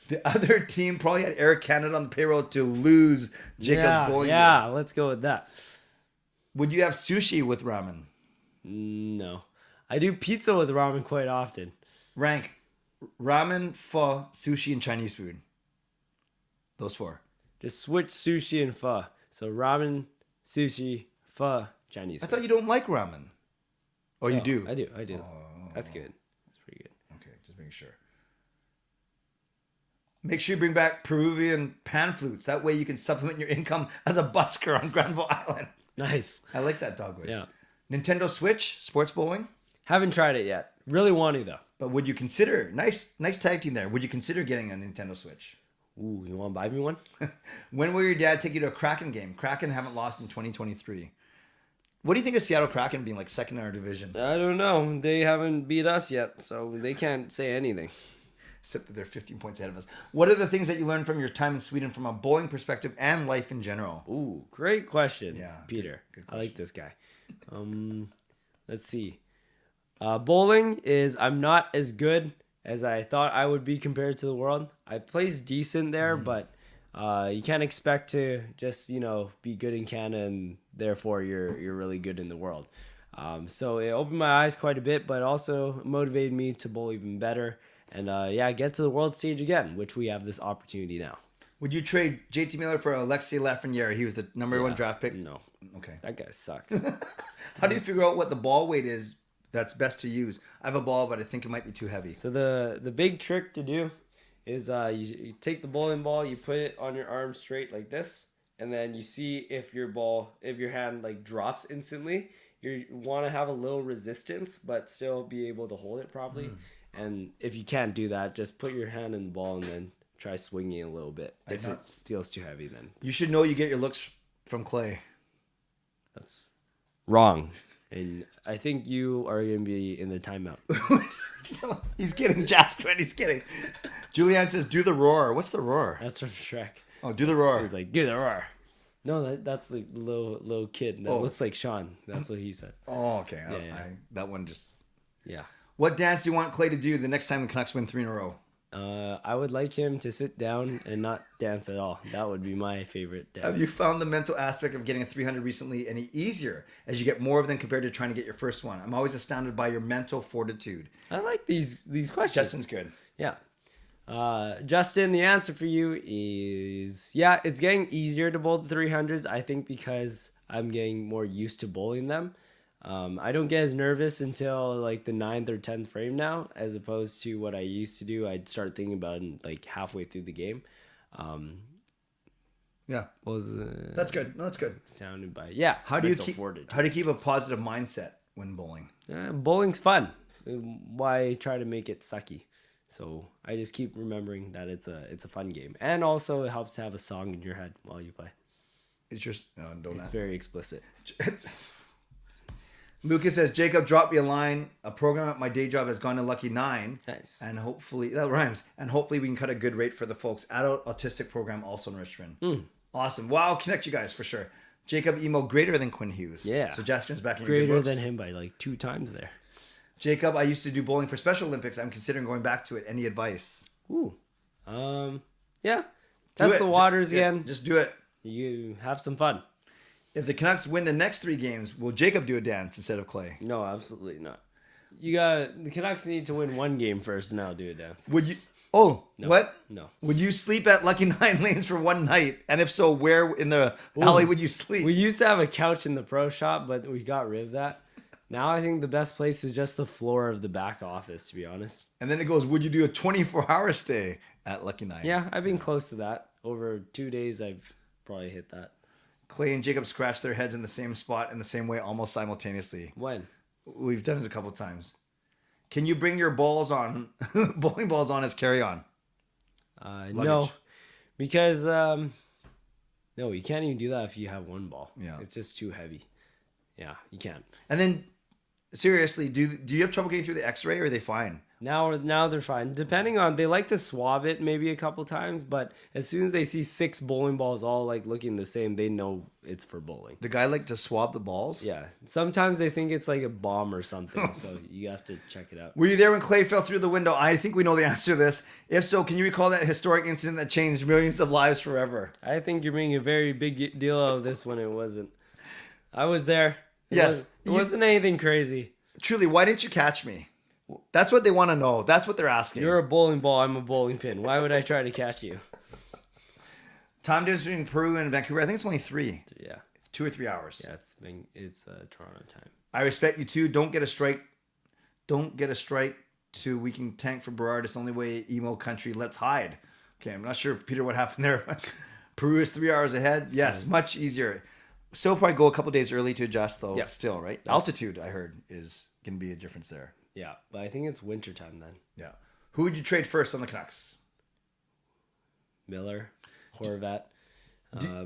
The other team probably had Air Canada on the payroll to lose Jacob's bowling game. Yeah, let's go with that. Would you have sushi with ramen? No. I do pizza with ramen quite often. Rank ramen, pho, sushi, and Chinese food. Those 4. Just switch sushi and pho. So ramen, sushi, pho, Chinese I food. thought you don't like ramen. Oh, you do? I do. That's good. That's pretty good. Okay, just making sure. Make sure you bring back Peruvian pan flutes. That way you can supplement your income as a busker on Granville Island. Nice. I like that dogwood. Yeah. Nintendo Switch, sports bowling. Haven't tried it yet. Really want to though. But would you consider, nice tag team there. Would you consider getting a Nintendo Switch? Ooh, you want to buy me one? When will your dad take you to a Kraken game? Kraken haven't lost in 2023. What do you think of Seattle Kraken being like second in our division? I don't know. They haven't beat us yet, so they can't say anything. Except that they're 15 points ahead of us. What are the things that you learned from your time in Sweden from a bowling perspective and life in general? Ooh, great question, Yeah, Peter. good I like this guy. Let's see. Bowling is I'm not as good as I thought I would be compared to the world. I plays decent there, but you can't expect to just be good in Canada and therefore you're really good in the world. So it opened my eyes quite a bit, but also motivated me to bowl even better and get to the world stage again, which we have this opportunity now. Would you trade JT Miller for Alexei Lafreniere? He was the number 1 draft pick. No, Okay. that guy sucks. How do you figure out what the ball weight is that's best to use? I have a ball, but I think it might be too heavy. So the big trick to do is you take the bowling ball, you put it on your arm straight like this, and then you see if your hand like drops instantly. You want to have a little resistance, but still be able to hold it properly. And if you can't do that, just put your hand in the ball and then try swinging a little bit. If it feels too heavy, then You should know you get your looks from Clay. that's wrong. And I think you are going to be in the timeout. He's kidding, Jasper. He's kidding. Julianne says, do the roar. What's the roar? That's from Shrek. Oh, do the roar. He's like, do the roar. No, that's the little kid that looks like Sean. That's what he said. Oh, okay. Yeah. That one just... Yeah. What dance do you want Clay to do the next time the Canucks win 3 in a row? I would like him to sit down and not dance at all. That would be my favorite dance. Have you found the mental aspect of getting a 300 recently any easier as you get more of them compared to trying to get your first one? I'm always astounded by your mental fortitude. I like these questions. Justin's good. Yeah. Justin, the answer for you is, it's getting easier to bowl the 300s, I think, because I'm getting more used to bowling them. I don't get as nervous until like the 9th or 10th frame now, as opposed to what I used to do. I'd start thinking about it like halfway through the game. Yeah. What was That's good. No, that's good. sounded by How do you mental keep fortitude. How do you keep a positive mindset when bowling? Bowling's fun. Why try to make it sucky? So I just keep remembering that it's a fun game, and also it helps to have a song in your head while you play. It's just It's very explicit. Lucas says, Jacob, drop me a line. A program at my day job has gone to Lucky 9. Nice. And hopefully, that rhymes. And hopefully we can cut a good rate for the folks. Adult autistic program also in Richmond. Awesome. Well, I'll connect you guys for sure. Jacob emo greater than Quinn Hughes. Yeah. So Jaskin's back in your good Greater books. than him by like 2 times there. Jacob, I used to do bowling for Special Olympics. I'm considering going back to it. Any advice? Ooh. Yeah. Do Test it. the waters again. Just do it. You have some fun. If the Canucks win the next 3 games, will Jacob do a dance instead of Clay? No, absolutely not. The Canucks need to win 1 game first, and I'll do a dance. Would you? Oh, No. what? No. Would you sleep at Lucky 9 Lanes for one night? And if so, where in the alley would you sleep? We used to have a couch in the pro shop, but we got rid of that. Now I think the best place is just the floor of the back office, to be honest. And then it goes, would you do a 24-hour stay at Lucky 9? Yeah, I've been close to that. Over 2 days, I've probably hit that. Clay and Jacob scratch their heads in the same spot in the same way almost simultaneously. When? We've done it a couple times. Can you bring your balls on, bowling balls on as carry-on? No, because no, you can't even do that if you have one ball. Yeah. It's just too heavy. Yeah, you can't. And then, seriously, do you have trouble getting through the X-ray, or are they fine? Now they're fine. Depending on, they like to swab it maybe a couple times, but as soon as they see 6 bowling balls all like looking the same, they know it's for bowling. The guy like to swab the balls? Yeah. Sometimes they think it's like a bomb or something, so you have to check it out. Were you there when Clay fell through the window? I think we know the answer to this. If so, can you recall that historic incident that changed millions of lives forever? I think you're making a very big deal out of this when it wasn't. I was there. Yes. It wasn't anything crazy. Truly, why didn't you catch me? That's what they want to know. That's what they're asking. You're a bowling ball. I'm a bowling pin. Why would I try to catch you? Time difference between Peru and Vancouver, I think it's only 3. Yeah. 2 or 3 hours. Yeah, it's Toronto time. I respect you too. Don't get a strike. Don't get a strike to we can tank for Berard. It's the only way emo country. Let's hide. Okay, I'm not sure, Peter, what happened there. Peru is 3 hours ahead. Yes, much easier. Still probably go a couple days early to adjust though. Yeah. Still, right? Altitude, I heard, is going to be a difference there. Yeah, but I think it's winter time then. Yeah. Who would you trade first on the Canucks? Miller, Horvat,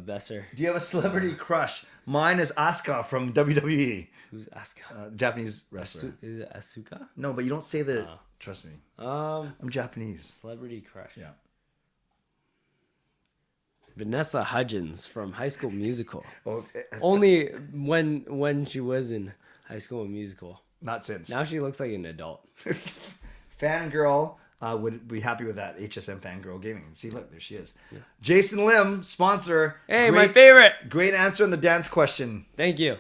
Besser. Do you have a celebrity crush? Mine is Asuka from WWE. Who's Asuka? Japanese wrestler. Is it Asuka? No, but you don't say the. Trust me. I'm Japanese. Celebrity crush. Yeah. Vanessa Hudgens from High School Musical. Oh, Only when she was in High School Musical. not since. Now she looks like an adult. Fangirl would be happy with that. Hsmfangirl Gaming. See, look, there she is. Yeah. Jason Lim, sponsor. Hey, my favorite. Great answer on the dance question. Thank you.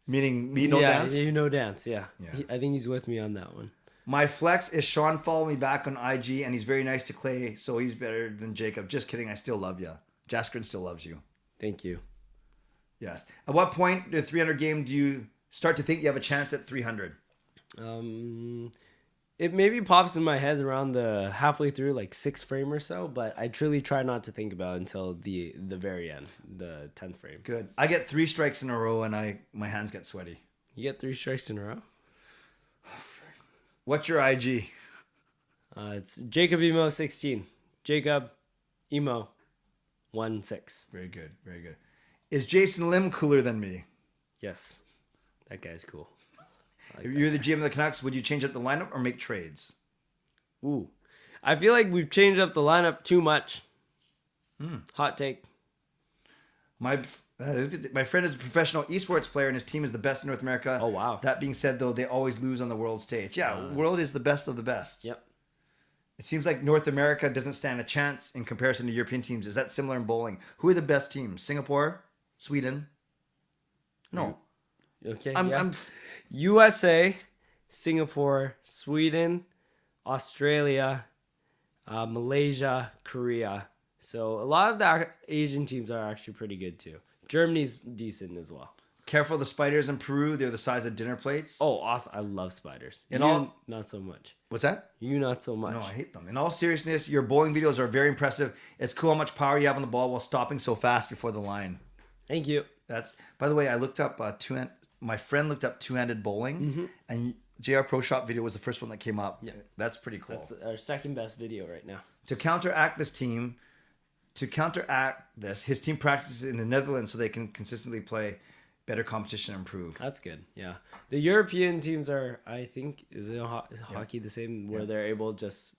Meaning me no dance? Yeah, you know dance. Yeah. Yeah. I think he's with me on that one. My flex is Sean followed me back on IG, and he's very nice to Clay, so he's better than Jacob. Just kidding. I still love you. Jaskrin still loves you. Thank you. Yes. At what point the 300 game do you start to think you have a chance at 300? It maybe pops in my head around the halfway through, like 6th frame or so, but I truly try not to think about it until the very end, the 10th frame. Good. I get 3 strikes in a row, and my hands get sweaty. You get 3 strikes in a row? What's your IG? It's Jacob Emo 16. Jacob Emo 16. Very good. Very good. Is Jason Lim cooler than me? Yes. That guy's cool. If you're the GM of the Canucks, would you change up the lineup or make trades? Ooh. I feel like we've changed up the lineup too much. Hot take. My friend is a professional esports player, and his team is the best in North America. Oh, wow. That being said, though, they always lose on the world stage. Yeah, world is the best of the best. Yep. It seems like North America doesn't stand a chance in comparison to European teams. Is that similar in bowling? Who are the best teams? Singapore? Sweden? No. Okay. I'm USA, Singapore, Sweden, Australia, Malaysia, Korea. So a lot of the Asian teams are actually pretty good too. Germany's decent as well. careful of the spiders in Peru. They're the size of dinner plates. Oh, awesome. I love spiders. Not so much. What's that? You not so much. No, I hate them. In all seriousness, your bowling videos are very impressive. It's cool how much power you have on the ball while stopping so fast before the line. Thank you. That's, by the way, I looked up my friend looked up two-handed bowling, and JR Pro Shop video was the first one that came up. Yeah. That's pretty cool. That's our second best video right now. To counteract this, his team practices in the Netherlands so they can consistently play better competition and improve. That's good. Yeah. The European teams are, I think, is hockey the same, where they're able to just,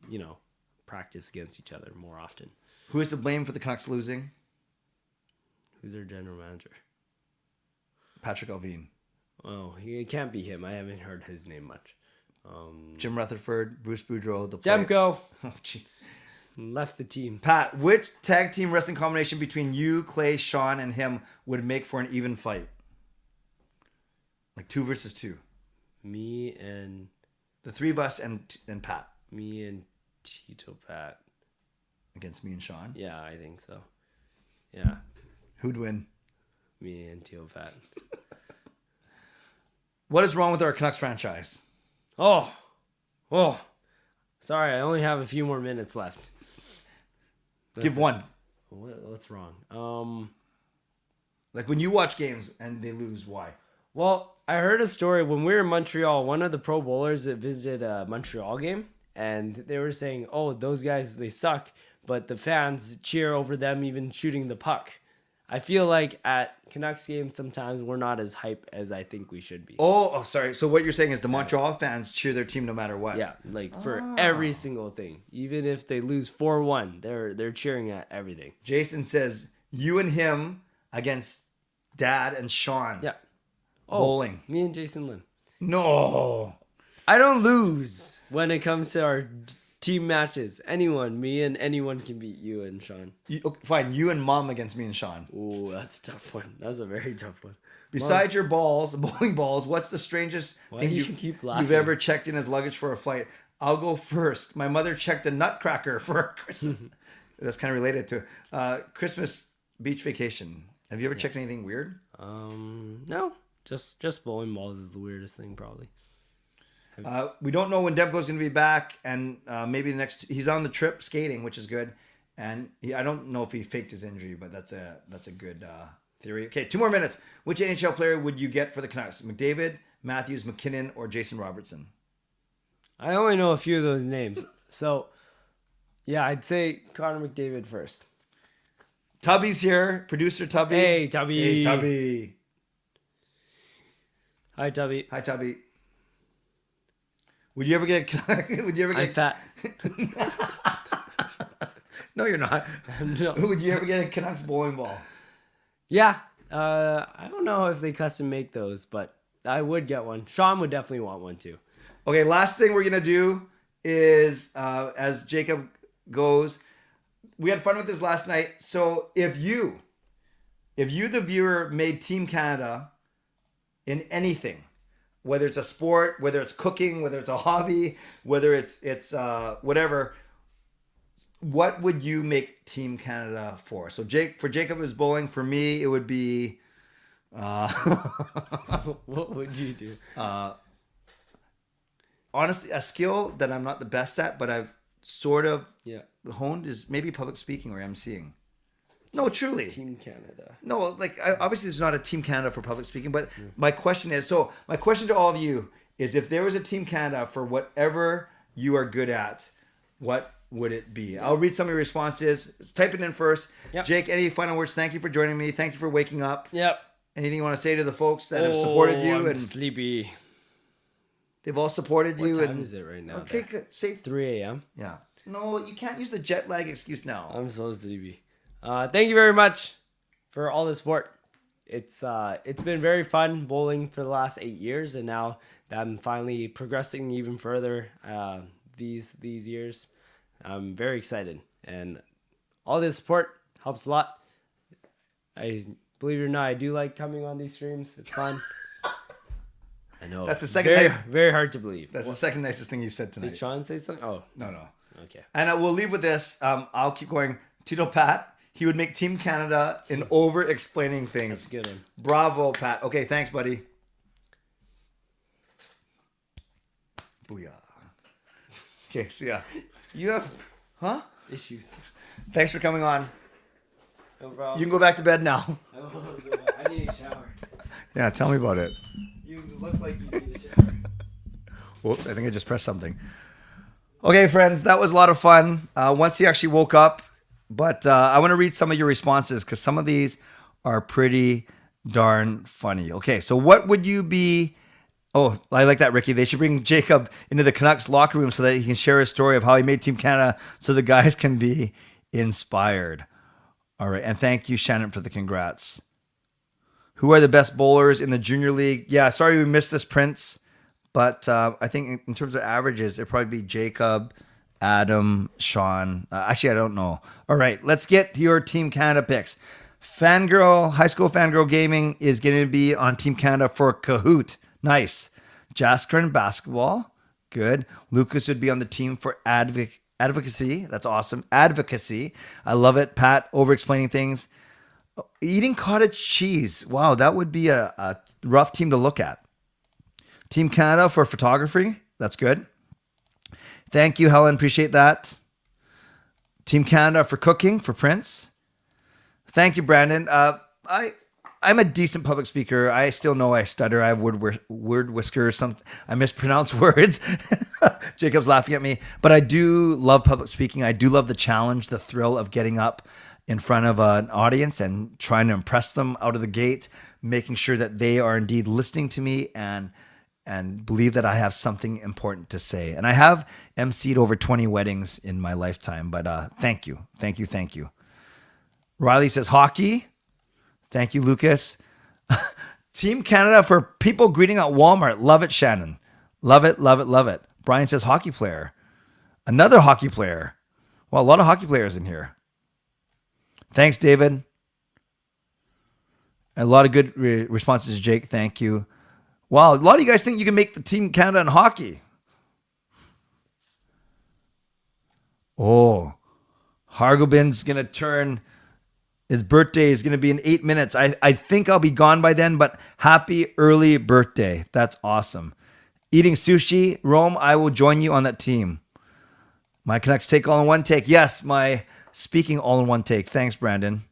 practice against each other more often. Who is to blame for the Canucks losing? Who's their general manager? Patrick Alvin. Oh, it can't be him. I haven't heard his name much. Jim Rutherford, Bruce Boudreau, the player. Demko Oh, gee. left the team. Pat, which tag team wrestling combination between you, Clay, Sean, and him would make for an even fight? Like 2 versus 2. Me and The three of us and Pat. Me and Tito Pat. Against me and Sean? Yeah, I think so. Yeah, Who'd win? me and Tito Pat. What is wrong with our Canucks franchise? Oh. Sorry, I only have a few more minutes left. Give one. What's wrong? Like when you watch games and they lose, why? Well, I heard a story when we were in Montreal. One of the Pro Bowlers that visited a Montreal game, and they were saying, "Oh, those guys, they suck," but the fans cheer over them even shooting the puck. I feel like at Canucks games sometimes we're not as hype as I think we should be. Oh, sorry. So what you're saying is the Montreal fans cheer their team no matter what. Yeah, like for every single thing, even if they lose 4-1, they're cheering at everything. Jason says you and him against Dad and Sean. Yeah. Bowling. Me and Jason Lynn. No. I don't lose when it comes to our team matches. Me and anyone can beat you and Sean. Okay, fine. You and Mom against me and Sean. Ooh, that's a tough one. That's a very tough one. Besides your balls, the bowling balls, what's the strangest thing you've ever checked in as luggage for a flight? I'll go first. My mother checked a nutcracker for a Christmas. That's kind of related to Christmas beach vacation. Have you ever checked anything weird? No. Just bowling balls is the weirdest thing probably. We don't know when Devco's going to be back, and maybe he's on the trip skating, which is good. And I don't know if he faked his injury, but that's a good theory. Okay, 2 more minutes. Which NHL player would you get for the Canucks? McDavid, Matthews, McKinnon, or Jason Robertson? I only know a few of those names. So, yeah, I'd say Connor McDavid first. Tubby's here. Producer Tubby. Hey, Tubby. Hey, Tubby. Hi, Tubby. Hi, Tubby. Would you ever get... I'm fat. No, you're not. No. Would you ever get a Canucks bowling ball? Yeah. I don't know if they custom make those, but I would get one. Sean would definitely want one too. Okay, last thing we're going to do is, as Jacob goes, we had fun with this last night. So if you, the viewer, made Team Canada in anything, whether it's a sport, whether it's cooking, whether it's a hobby, whether it's whatever, what would you make Team Canada for? So for Jacob is bowling. For me, it would be what would you do? Honestly, a skill that I'm not the best at, but I've sort of honed is maybe public speaking or emceeing. No, truly. Team Canada. No, like obviously there's not a Team Canada for public speaking, but my question to all of you is, if there was a Team Canada for whatever you are good at, what would it be? I'll read some of your responses. Let's type it in first. Yep. Jake, any final words? Thank you for joining me. Thank you for waking up. Yep. Anything you want to say to the folks that have supported you? I'm sleepy. They've all supported you. What time is it right now? Okay, good. Say 3 a.m. Yeah. No, you can't use the jet lag excuse now. I'm so sleepy. Thank you very much for all the support. It's been very fun bowling for the last 8 years, and now that I'm finally progressing even further these years, I'm very excited, and all this support helps a lot. I believe it or not, I do like coming on these streams. It's fun. I know. That's the second. Very hard to believe. That's the second nicest thing you've said tonight. Did Sean say something? Oh no. Okay. And we'll leave with this. I'll keep going. Tito Pat. He would make Team Canada in over-explaining things. That's a good one. Bravo, Pat. Okay, thanks, buddy. Booyah. Okay, see ya. You have... Huh? Issues. Thanks for coming on. No problem. You can go back to bed now. I need a shower. Yeah, tell me about it. You look like you need a shower. Whoops, I think I just pressed something. Okay, friends, that was a lot of fun. Once he actually woke up, but I want to read some of your responses because some of these are pretty darn funny. Okay, so what would you be... Oh, I like that, Ricky. They should bring Jacob into the Canucks locker room so that he can share his story of how he made Team Canada so the guys can be inspired. All right, and thank you, Shannon, for the congrats. Who are the best bowlers in the junior league? Yeah, sorry we missed this, Prince. But I think in terms of averages, it'd probably be Jacob, Adam, Sean. Actually, I don't know. All right, let's get your Team Canada picks. High school fangirl gaming is going to be on Team Canada for Kahoot. Nice. Jaskrin basketball. Good. Lucas would be on the team for advocacy. That's awesome. Advocacy. I love it. Pat, over-explaining things. Eating cottage cheese. Wow, that would be a rough team to look at. Team Canada for photography. That's good. Thank you, Helen. Appreciate that. Team Canada for cooking for Prince. Thank you, Brandon. I'm a decent public speaker. I still know I stutter. I have word whiskers. I mispronounce words. Jacob's laughing at me. But I do love public speaking. I do love the challenge, the thrill of getting up in front of an audience and trying to impress them out of the gate, making sure that they are indeed listening to me and believe that I have something important to say. And I have emceed over 20 weddings in my lifetime. But thank you. Thank you. Thank you. Riley says hockey. Thank you, Lucas. Team Canada for people greeting at Walmart. Love it, Shannon. Love it, love it, love it. Brian says hockey player. Another hockey player. Well, a lot of hockey players in here. Thanks, David. A lot of good responses, Jake. Thank you. Wow, a lot of you guys think you can make the Team Canada in hockey. Oh, Hargobin's going to turn... His birthday is going to be in 8 minutes. I think I'll be gone by then, but happy early birthday. That's awesome. Eating sushi. Rome, I will join you on that team. My Canucks take all in one take. Yes, my speaking all in one take. Thanks, Brandon.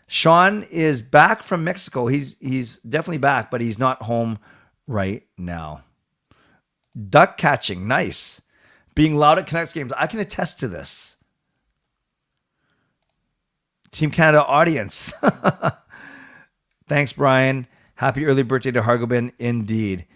Sean is back from Mexico. He's definitely back, but he's not home right now. Duck catching. Nice. Being loud at Canucks games. I can attest to this. Team Canada audience. Thanks, Brian. Happy early birthday to Hargobin. Indeed.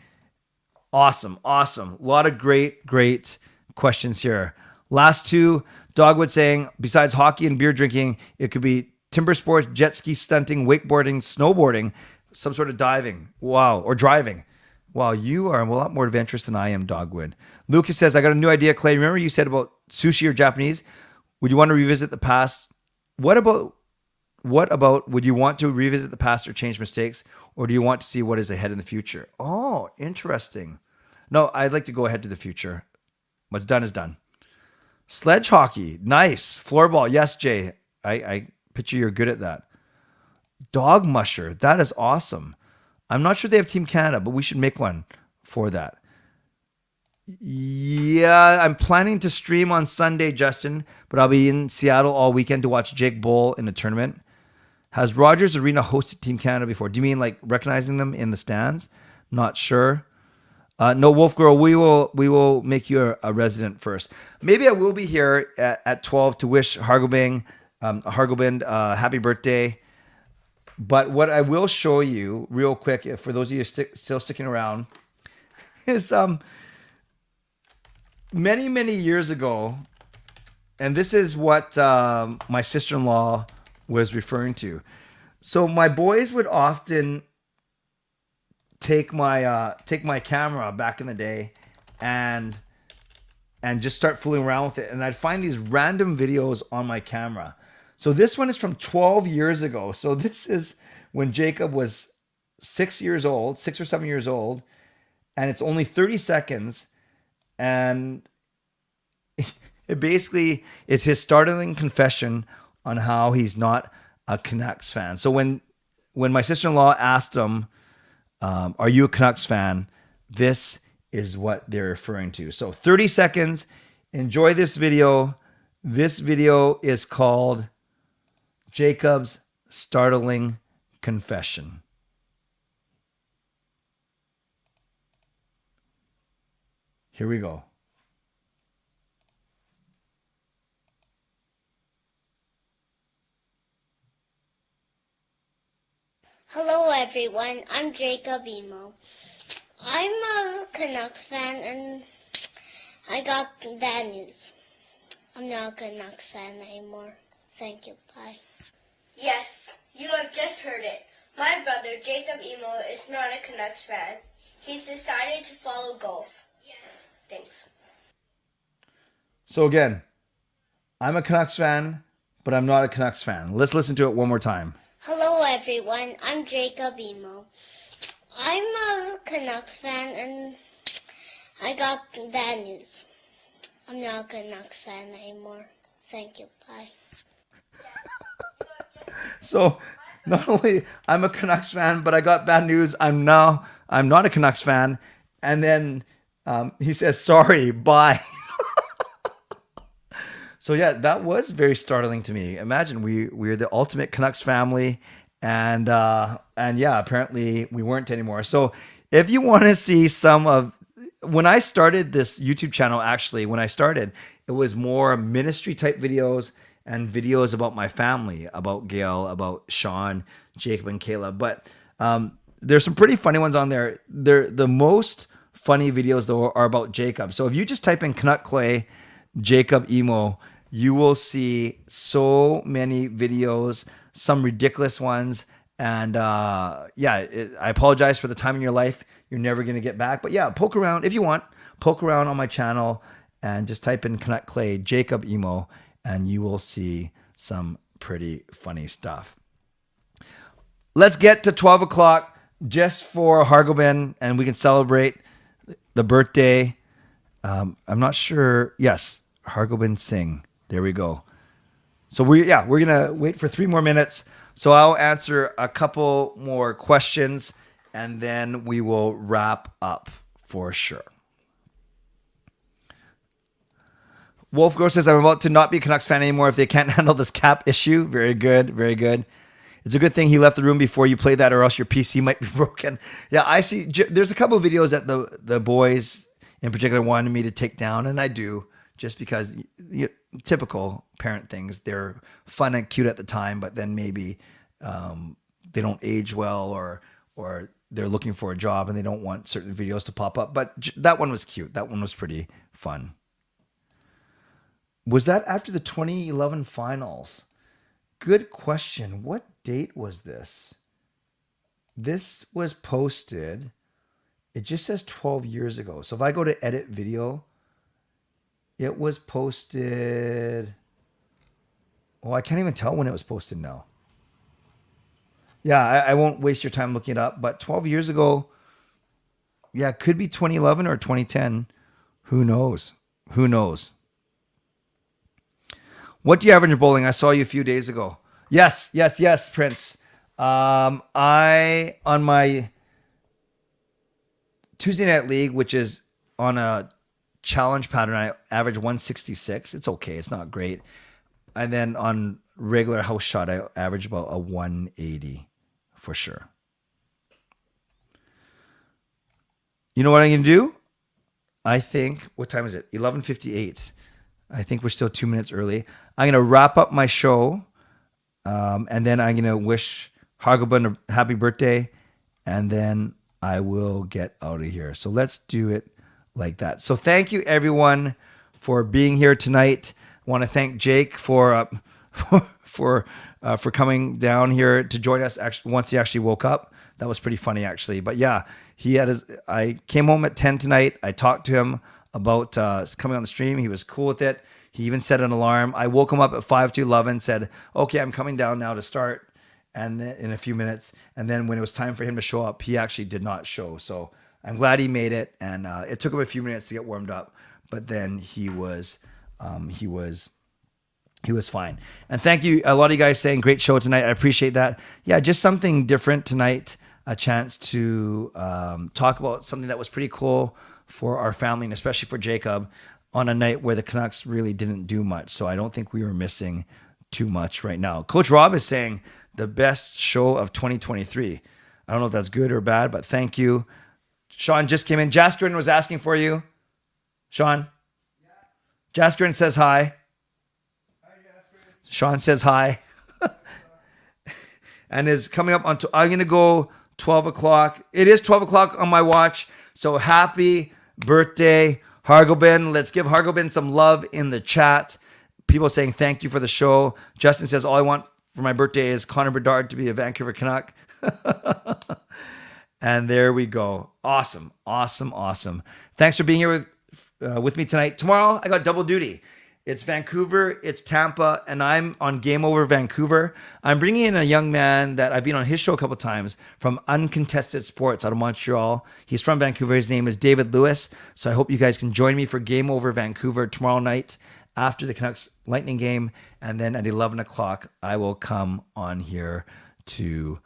Awesome. Awesome. A lot of great questions here. Last two, Dogwood saying, besides hockey and beer drinking, it could be timber sports, jet ski stunting, wakeboarding, snowboarding, some sort of diving. Wow. Or driving. Wow. You are a lot more adventurous than I am, Dogwood. Lucas says, I got a new idea, Clay. Remember you said about sushi or Japanese? Would you want to revisit the past? What about would you want to revisit the past or change mistakes, or do you want to see what is ahead in the future? Oh, interesting. No, I'd like to go ahead to the future. What's done is done. Sledge hockey. Nice. Floorball. Yes, Jay. I picture you're good at that. Dog musher. That is awesome. I'm not sure they have Team Canada, but we should make one for that. Yeah, I'm planning to stream on Sunday, Justin, but I'll be in Seattle all weekend to watch Jake Bull in a tournament. Has Rogers Arena hosted Team Canada before? Do you mean like recognizing them in the stands? Not sure. No, Wolf Girl, we will make you a resident first. Maybe I will be here at 12 to wish Hargobin happy birthday. But what I will show you real quick, for those of you still sticking around, is many years ago, and this is what my sister-in-law was referring to. So my boys would often take my camera back in the day and just start fooling around with it, and I'd find these random videos on my camera. So this one is from 12 years ago. So this is when Jacob was 6 or 7 years old, and it's only 30 seconds. And it basically is his startling confession on how he's not a Canucks fan. So when my sister-in-law asked him, are you a Canucks fan? This is what they're referring to. So 30 seconds. Enjoy this video. This video is called Jacob's Startling Confession. Here we go. Hello everyone, I'm Jacob Emo. I'm a Canucks fan and I got bad news. I'm not a Canucks fan anymore. Thank you, bye. Yes, you have just heard it. My brother, Jacob Emo, is not a Canucks fan. He's decided to follow golf. Yeah. Thanks. So again, I'm a Canucks fan, but I'm not a Canucks fan. Let's listen to it one more time. Hello everyone, I'm Jacob Emo. I'm a Canucks fan and I got bad news. I'm not a Canucks fan anymore. Thank you, bye. So not only I'm a Canucks fan, but I got bad news. I'm not a Canucks fan. And then he says, sorry, bye. So yeah, that was very startling to me. Imagine we're the ultimate Canucks family, and yeah, apparently we weren't anymore. So if you want to see some of when I started this YouTube channel, actually, when I started, it was more ministry type videos and videos about my family, about Gail, about Sean, Jacob, and Caleb. But there's some pretty funny ones on there. The most funny videos though are about Jacob. So if you just type in Canuck Clay, Jacob Emo, you will see so many videos, some ridiculous ones. And I apologize for the time in your life you're never going to get back. But yeah, poke around if you want. Poke around on my channel and just type in Canuck Clay, Jacob Emo, and you will see some pretty funny stuff. Let's get to 12 o'clock just for Hargobin, and we can celebrate the birthday. I'm not sure. Yes, Hargobin Singh. There we go. So we're going to wait for 3 more minutes. So I'll answer a couple more questions and then we will wrap up for sure. Wolfgirl says, I'm about to not be a Canucks fan anymore if they can't handle this cap issue. Very good. Very good. It's a good thing he left the room before you play that or else your PC might be broken. Yeah, I see. There's a couple of videos that the boys in particular wanted me to take down, and I do. Just because typical parent things, they're fun and cute at the time, but then maybe they don't age well, or they're looking for a job and they don't want certain videos to pop up. But that one was cute. That one was pretty fun. Was that after the 2011 finals? Good question. What date was this? This was posted. It just says 12 years ago. So if I go to edit video, it was posted. Oh, I can't even tell when it was posted now. Yeah, I won't waste your time looking it up. But 12 years ago, yeah, it could be 2011 or 2010. Who knows? Who knows? What do you average in bowling? I saw you a few days ago. Yes, Prince. I, on my Tuesday Night League, which is on a challenge pattern, I average 166. It's okay. It's not great. And then on regular house shot, I average about a 180 for sure. You know what I'm going to do? I think, what time is it? 11:58. I think we're still 2 minutes early. I'm going to wrap up my show. And then I'm going to wish Hargobin a happy birthday. And then I will get out of here. So let's do it like that. So thank you everyone for being here tonight. I want to thank Jake for coming down here to join us once he actually woke up. That was pretty funny actually. But yeah, I came home at 10 tonight. I talked to him about coming on the stream. He was cool with it. He even set an alarm. I woke him up at 5 to 11, said, okay, I'm coming down now to start and then, in a few minutes. And then when it was time for him to show up, he actually did not show. So I'm glad he made it, and it took him a few minutes to get warmed up, but then he was fine. And thank you, a lot of you guys saying great show tonight. I appreciate that. Yeah, just something different tonight. A chance to talk about something that was pretty cool for our family, and especially for Jacob, on a night where the Canucks really didn't do much. So I don't think we were missing too much right now. Coach Rob is saying the best show of 2023. I don't know if that's good or bad, but thank you. Sean just came in. Jaskrin was asking for you. Sean? Yeah. Jaskrin says hi. Hi, Jaskrin. Sean says hi. And is coming up on... I'm going to go 12 o'clock. It is 12 o'clock on my watch. So happy birthday, Hargobin. Let's give Hargobin some love in the chat. People saying thank you for the show. Justin says, all I want for my birthday is Connor Bedard to be a Vancouver Canuck. And there we go. Awesome. Thanks for being here with me tonight. Tomorrow, I got double duty. It's Vancouver, it's Tampa, and I'm on Game Over Vancouver. I'm bringing in a young man that I've been on his show a couple of times from Uncontested Sports out of Montreal. He's from Vancouver. His name is David Lewis. So I hope you guys can join me for Game Over Vancouver tomorrow night after the Canucks Lightning game. And then at 11 o'clock, I will come on here to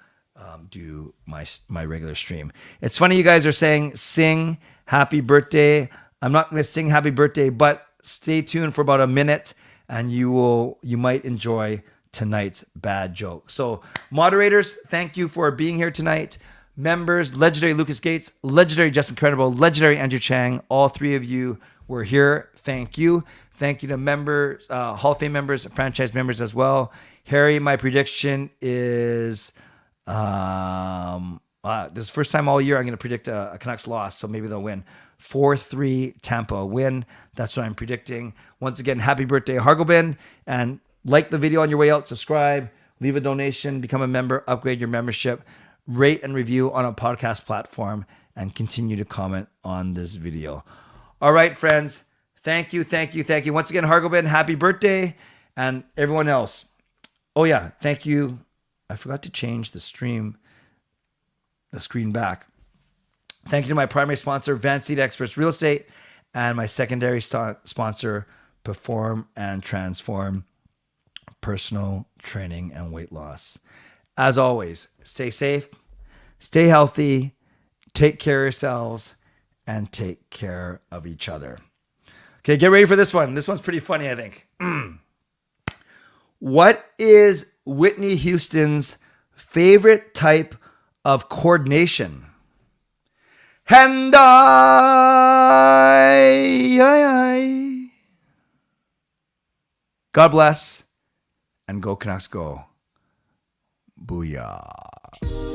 do my regular stream. It's funny you guys are saying sing happy birthday. I'm not going to sing happy birthday, but stay tuned for about a minute and you might enjoy tonight's bad joke. So moderators, thank you for being here tonight. Members, legendary Lucas Gates, legendary Justin Credible, legendary Andrew Chang, all three of you were here. Thank you. Thank you to members, Hall of Fame members, franchise members as well. Harry, my prediction is this is the first time all year I'm going to predict a Canucks loss, so maybe they'll win. 4-3 Tampa win. That's what I'm predicting. Once again, happy birthday, Hargobin. And like the video on your way out, subscribe, leave a donation, become a member, upgrade your membership, rate and review on a podcast platform, and continue to comment on this video. All right, friends. Thank you. Once again, Hargobin, happy birthday. And everyone else. Oh, yeah. Thank you. I forgot to change the screen back. Thank you to my primary sponsor, Van City Experts Real Estate, and my secondary sponsor, Perform and Transform Personal Training and Weight Loss. As always, stay safe, stay healthy, take care of yourselves, and take care of each other. Okay, get ready for this one. This one's pretty funny, I think. What is Whitney Houston's favorite type of coordination? And I. God bless, and go Canucks go. Booyah.